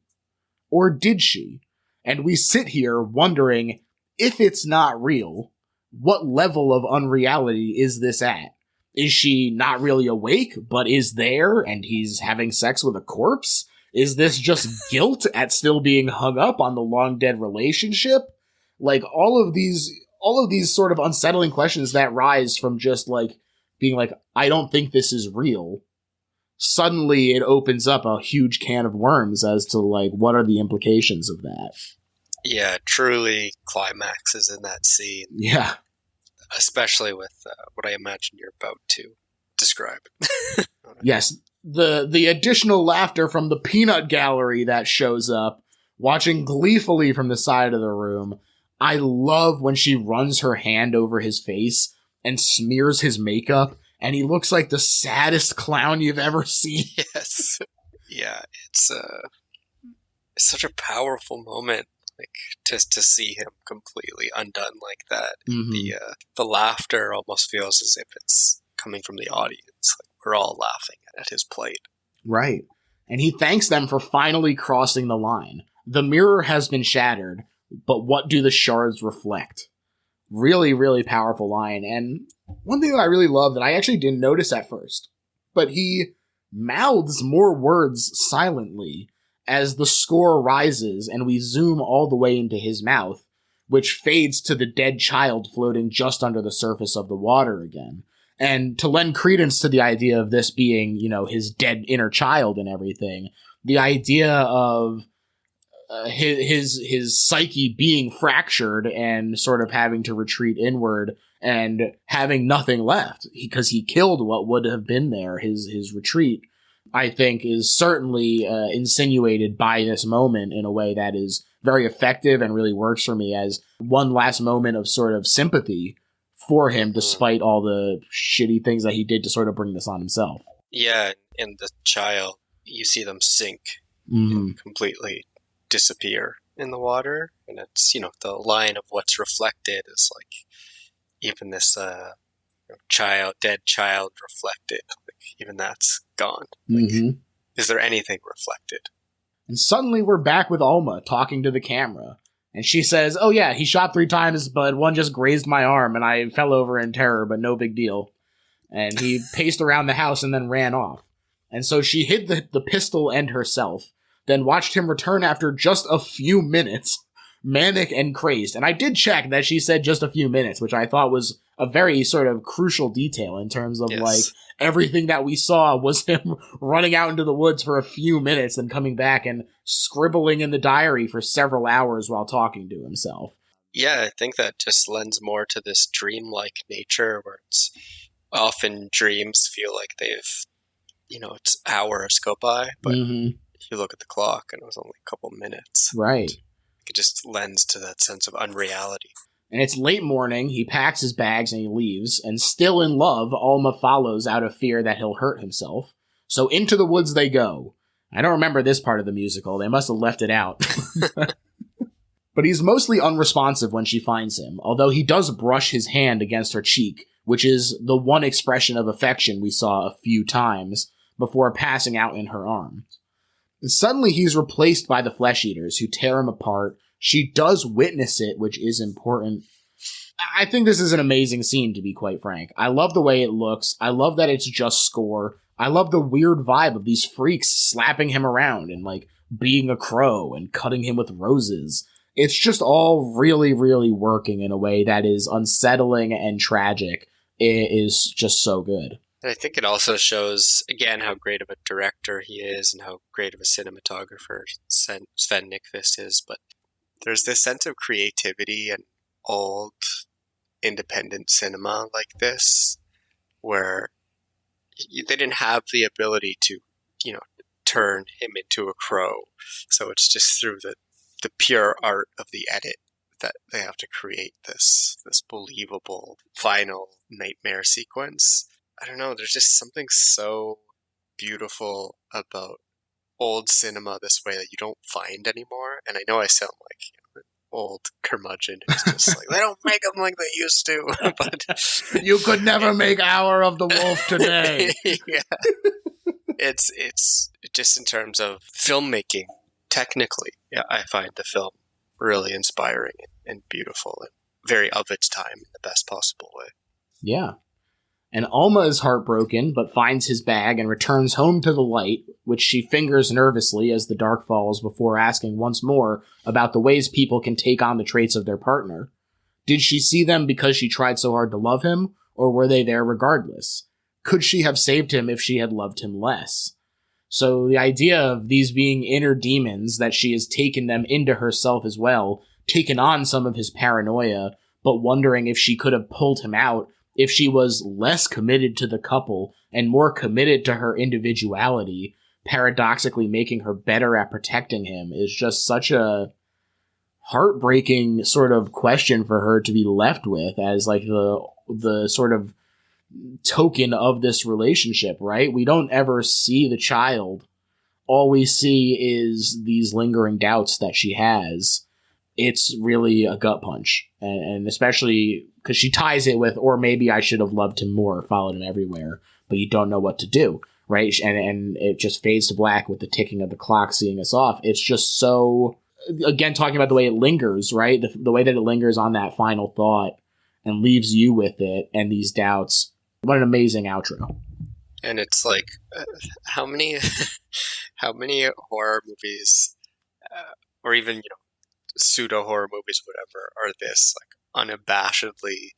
Or did she? And we sit here wondering, if it's not real, what level of unreality is this at? Is she not really awake, but is there, and he's having sex with a corpse? Is this just guilt at still being hung up on the long-dead relationship? Like, all of these sort of unsettling questions that rise from just, like, being like, I don't think this is real. Suddenly, it opens up a huge can of worms as to, like, what are the implications of that? Yeah, truly climaxes in that scene. Yeah. Especially with what I imagine you're about to describe. Yes. The additional laughter from the peanut gallery that shows up, watching gleefully from the side of the room. I love when she runs her hand over his face and smears his makeup, and he looks like the saddest clown you've ever seen. Yes. Yeah, it's such a powerful moment, like, just to see him completely undone like that. Mm-hmm. The laughter almost feels as if it's coming from the audience. Like, we're all laughing at his plight. Right. And he thanks them for finally crossing the line. The mirror has been shattered, but what do the shards reflect? Really, really powerful line. And one thing that I really love that I actually didn't notice at first, but he mouths more words silently as the score rises and we zoom all the way into his mouth, which fades to the dead child floating just under the surface of the water again. And to lend credence to the idea of this being, his dead inner child and everything, the idea of his psyche being fractured and sort of having to retreat inward and having nothing left because he killed what would have been there, his retreat, I think is certainly insinuated by this moment in a way that is very effective and really works for me as one last moment of sort of sympathy for him, despite all the shitty things that he did to sort of bring this on himself. Yeah, and the child, you see them sink, completely disappear in the water, and it's, the line of what's reflected is like, even this dead child reflected, like, even that's gone. Like, is there anything reflected? And suddenly we're back with Alma talking to the camera. And she says, oh yeah, he shot 3 times, but one just grazed my arm, and I fell over in terror, but no big deal. And he paced around the house and then ran off. And so she hid the pistol and herself, then watched him return after just a few minutes, manic and crazed. And I did check that she said just a few minutes, which I thought was a very sort of crucial detail in terms of, like, everything that we saw was him running out into the woods for a few minutes and coming back and scribbling in the diary for several hours while talking to himself. Yeah, I think that just lends more to this dreamlike nature where it's, often dreams feel like they've, it's hours go by, but you look at the clock and it was only a couple minutes. Right. It just lends to that sense of unreality. And it's late morning, he packs his bags and he leaves, and still in love, Alma follows out of fear that he'll hurt himself. So into the woods they go. I don't remember this part of the musical, they must have left it out. But he's mostly unresponsive when she finds him, although he does brush his hand against her cheek, which is the one expression of affection we saw a few times before passing out in her arms. And suddenly he's replaced by the flesh-eaters, who tear him apart. She does witness it, which is important. I think this is an amazing scene, to be quite frank. I love the way it looks. I love that it's just score. I love the weird vibe of these freaks slapping him around and, like, being a crow and cutting him with roses. It's just all really, really working in a way that is unsettling and tragic. It is just so good. And I think it also shows, again, how great of a director he is and how great of a cinematographer Sven Nykvist is. But there's this sense of creativity in old independent cinema like this, where they didn't have the ability to, turn him into a crow. So it's just through the pure art of the edit that they have to create this believable final nightmare sequence. I don't know, there's just something so beautiful about old cinema this way that you don't find anymore. And I know I sound like an old curmudgeon who's just like, they don't make them like they used to. But you could never make Hour of the Wolf today. Yeah. It's just in terms of filmmaking, technically, yeah, I find the film really inspiring and beautiful and very of its time in the best possible way. Yeah. And Alma is heartbroken, but finds his bag and returns home to the light, which she fingers nervously as the dark falls before asking once more about the ways people can take on the traits of their partner. Did she see them because she tried so hard to love him, or were they there regardless? Could she have saved him if she had loved him less? So the idea of these being inner demons, that she has taken them into herself as well, taken on some of his paranoia, but wondering if she could have pulled him out if she was less committed to the couple and more committed to her individuality, paradoxically making her better at protecting him, is just such a heartbreaking sort of question for her to be left with as like the sort of token of this relationship, right? We don't ever see the child. All we see is these lingering doubts that she has. It's really a gut punch. And especially because she ties it with, or maybe I should have loved him more, followed him everywhere, but you don't know what to do, right? And it just fades to black with the ticking of the clock seeing us off. It's just so, again, talking about the way it lingers, right? The way that it lingers on that final thought and leaves you with it and these doubts. What an amazing outro. And it's like, how many horror movies, or even, pseudo horror movies, whatever, are this like unabashedly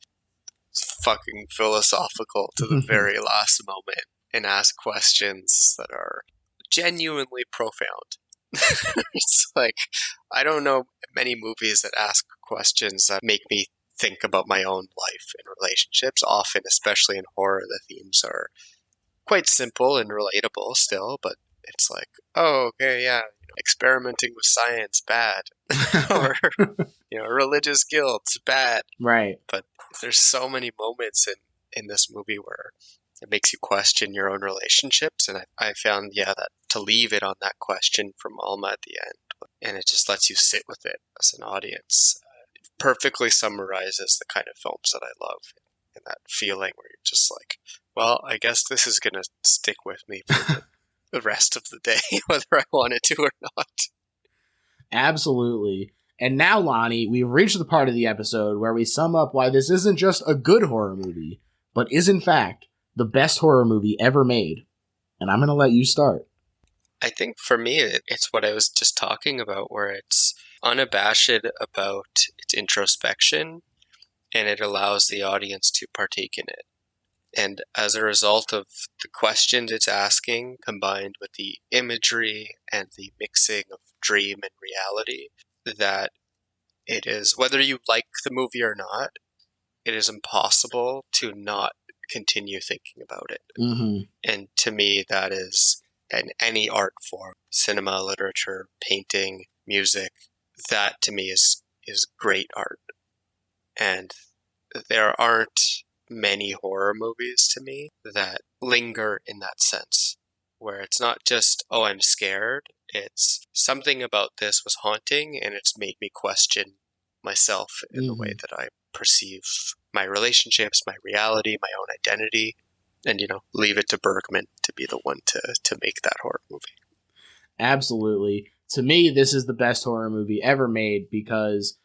fucking philosophical to the very last moment and ask questions that are genuinely profound. It's like, I don't know many movies that ask questions that make me think about my own life and relationships. Often, especially in horror, the themes are quite simple and relatable still, but it's like, oh, okay, yeah, experimenting with science, bad. Or, religious guilt, bad. Right. But there's so many moments in this movie where it makes you question your own relationships, and I found, that to leave it on that question from Alma at the end, and it just lets you sit with it as an audience. It perfectly summarizes the kind of films that I love, and that feeling where you're just like, well, I guess this is going to stick with me for the rest of the day, whether I want it to or not. Absolutely. And now, Lonnie, we've reached the part of the episode where we sum up why this isn't just a good horror movie, but is in fact the best horror movie ever made. And I'm going to let you start. I think for me, it's what I was just talking about, where it's unabashed about its introspection, and it allows the audience to partake in it. And as a result of the questions it's asking, combined with the imagery and the mixing of dream and reality, that it is, whether you like the movie or not, it is impossible to not continue thinking about it. Mm-hmm. And to me, that is in any art form, cinema, literature, painting, music, that to me is great art. And there aren't many horror movies to me that linger in that sense, where it's not just, oh, I'm scared. It's something about this was haunting, and it's made me question myself in the way that I perceive my relationships, my reality, my own identity, and, leave it to Bergman to be the one to make that horror movie. Absolutely. To me, this is the best horror movie ever made, because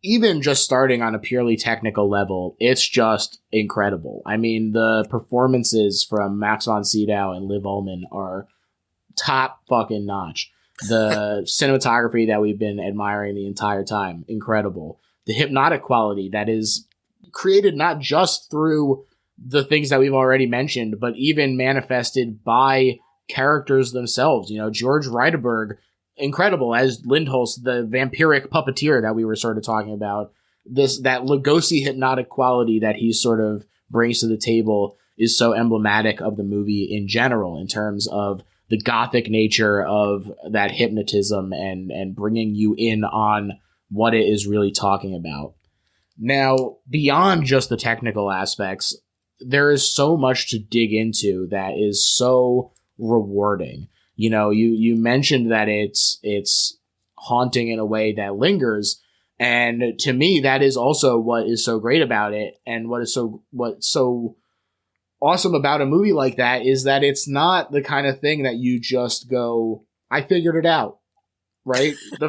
even just starting on a purely technical level, it's just incredible. I mean, the performances from Max von Sydow and Liv Ullmann are top fucking notch. The cinematography that we've been admiring the entire time, incredible. The hypnotic quality that is created not just through the things that we've already mentioned, but even manifested by characters themselves. George Reideberg, incredible as Lindholst, the vampiric puppeteer that we were sort of talking about. That Lugosi hypnotic quality that he sort of brings to the table is so emblematic of the movie in general, in terms of the gothic nature of that hypnotism and bringing you in on what it is really talking about. Now, beyond just the technical aspects, there is so much to dig into that is so rewarding. You mentioned that it's haunting in a way that lingers, and to me, that is also what is so great about it, and what's so awesome about a movie like that is that it's not the kind of thing that you just go, I figured it out, right? The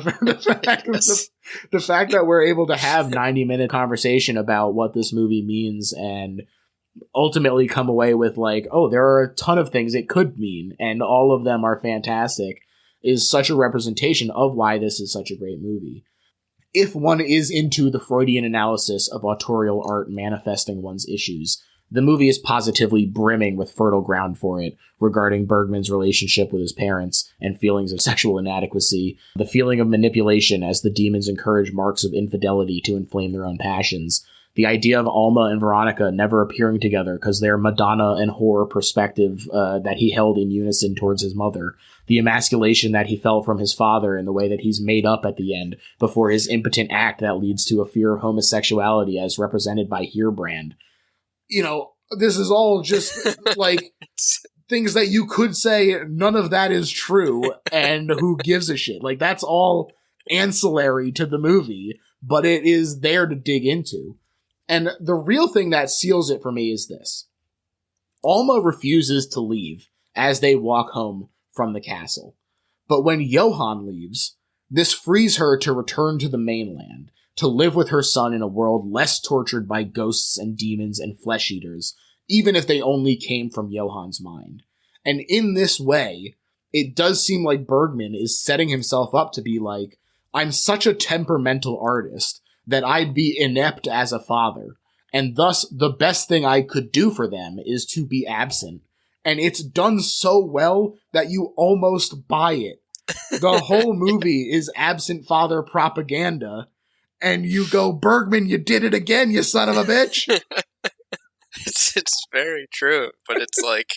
fact that we're able to have 90-minute conversation about what this movie means and ultimately come away with like, oh, there are a ton of things it could mean, and all of them are fantastic, is such a representation of why this is such a great movie. If one is into the Freudian analysis of autorial art manifesting one's issues, the movie is positively brimming with fertile ground for it regarding Bergman's relationship with his parents and feelings of sexual inadequacy, the feeling of manipulation as the demons encourage marks of infidelity to inflame their own passions, the idea of Alma and Veronica never appearing together because their Madonna and horror perspective that he held in unison towards his mother, the emasculation that he felt from his father in the way that he's made up at the end before his impotent act that leads to a fear of homosexuality as represented by Heerbrand. This is all just like things that you could say none of that is true, and who gives a shit? Like, that's all ancillary to the movie, but it is there to dig into. And the real thing that seals it for me is this. Alma refuses to leave as they walk home from the castle. But when Johan leaves, this frees her to return to the mainland, to live with her son in a world less tortured by ghosts and demons and flesh-eaters, even if they only came from Johann's mind. And in this way, it does seem like Bergman is setting himself up to be like, I'm such a temperamental artist that I'd be inept as a father, and thus the best thing I could do for them is to be absent. And it's done so well that you almost buy it. The whole movie is absent father propaganda, and you go, Bergman, you did it again, you son of a bitch. It's very true, but it's like,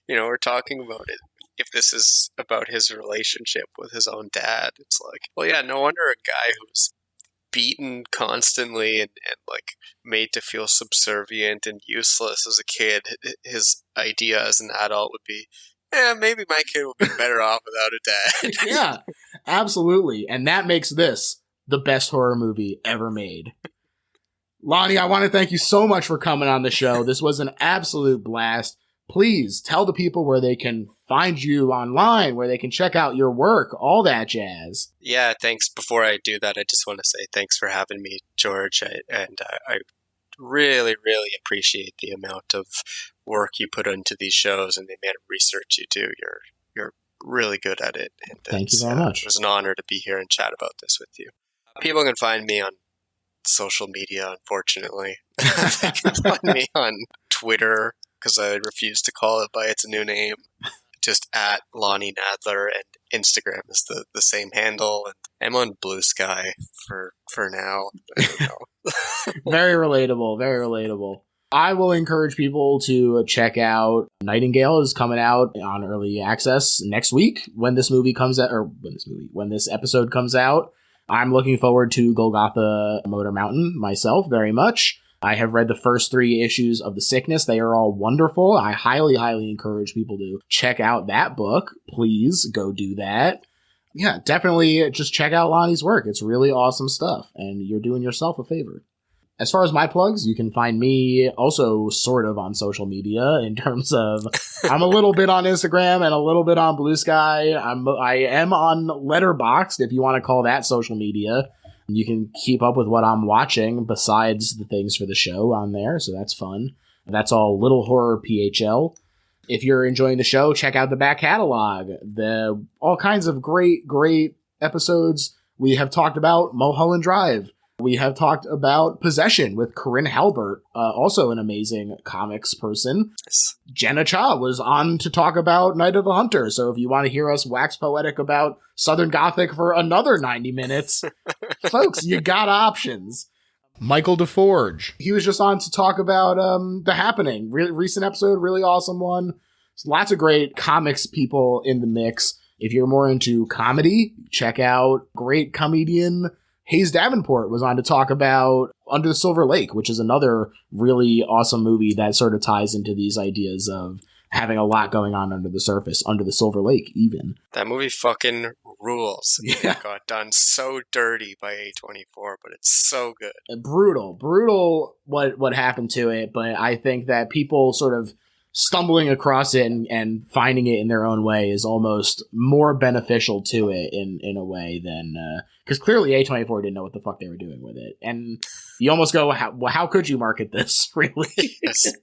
we're talking about it. If this is about his relationship with his own dad, it's like, well, yeah, no wonder a guy who's beaten constantly and like made to feel subservient and useless as a kid, his idea as an adult would be, maybe my kid will be better off without a dad. Yeah, absolutely. And that makes this the best horror movie ever made. Lonnie, I want to thank you so much for coming on the show. This was an absolute blast. Please tell the people where they can find you online, where they can check out your work, all that jazz. Yeah, thanks. Before I do that, I just want to say thanks for having me, George. I really, really appreciate the amount of work you put into these shows and the amount of research you do. You're really good at it. And thank you very much. It was an honor to be here and chat about this with you. People can find me on social media, unfortunately. They can find me on Twitter, because I refuse to call it by its new name. Just at Lonnie Nadler, and Instagram is the same handle. And I'm on Blue Sky for now. I don't know. Very relatable. Very relatable. I will encourage people to check out Nightingale is coming out on early access next week when this movie comes out, or when this episode comes out. I'm looking forward to Golgotha Motor Mountain myself very much. I have read the first 3 issues of The Sickness. They are all wonderful. I highly, highly encourage people to check out that book. Please go do that. Yeah, definitely just check out Lonnie's work. It's really awesome stuff, and you're doing yourself a favor. As far as my plugs, you can find me also sort of on social media in terms of I'm a little bit on Instagram and a little bit on Blue Sky. I am on Letterboxd, if you want to call that social media. You can keep up with what I'm watching besides the things for the show on there, so that's fun. That's all Little Horror PHL. If you're enjoying the show, check out the back catalog. All kinds of great episodes. We have talked about Mulholland Drive. We have talked about Possession with Corinne Halbert, also an amazing comics person. Yes. Jenna Cha was on to talk about Night of the Hunter, so if you want to hear us wax poetic about Southern Gothic for another 90 minutes, folks, you got options. Michael DeForge, he was just on to talk about The Happening, recent episode, really awesome one. Lots of great comics people in the mix. If you're more into comedy, check out great comedian Hayes Davenport was on to talk about Under the Silver Lake, which is another really awesome movie that sort of ties into these ideas of having a lot going on under the surface, under the Silver Lake even. That movie fucking rules. Yeah. It got done so dirty by A24, but it's so good. Brutal what happened to it, but I think that people sort of stumbling across it and finding it in their own way is almost more beneficial to it in a way than because clearly A24 didn't know what the fuck they were doing with it, and you almost go, how could you market this, really? Yes.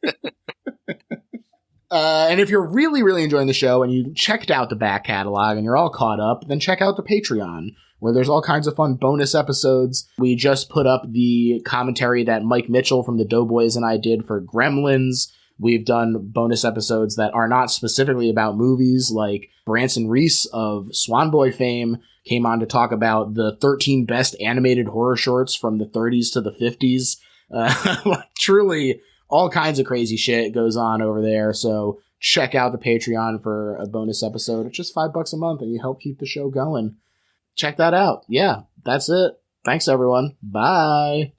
And if you're really, really enjoying the show and you checked out the back catalog and you're all caught up, then check out the Patreon, where there's all kinds of fun bonus episodes. We just put up the commentary that Mike Mitchell from the Doughboys and I did for Gremlins. We've done bonus episodes that are not specifically about movies, like Branson Reese of Swanboy fame came on to talk about the 13 best animated horror shorts from the 30s to the 50s. Truly, all kinds of crazy shit goes on over there. So check out the Patreon for a bonus episode. It's just $5 a month, and you help keep the show going. Check that out. Yeah, that's it. Thanks, everyone. Bye.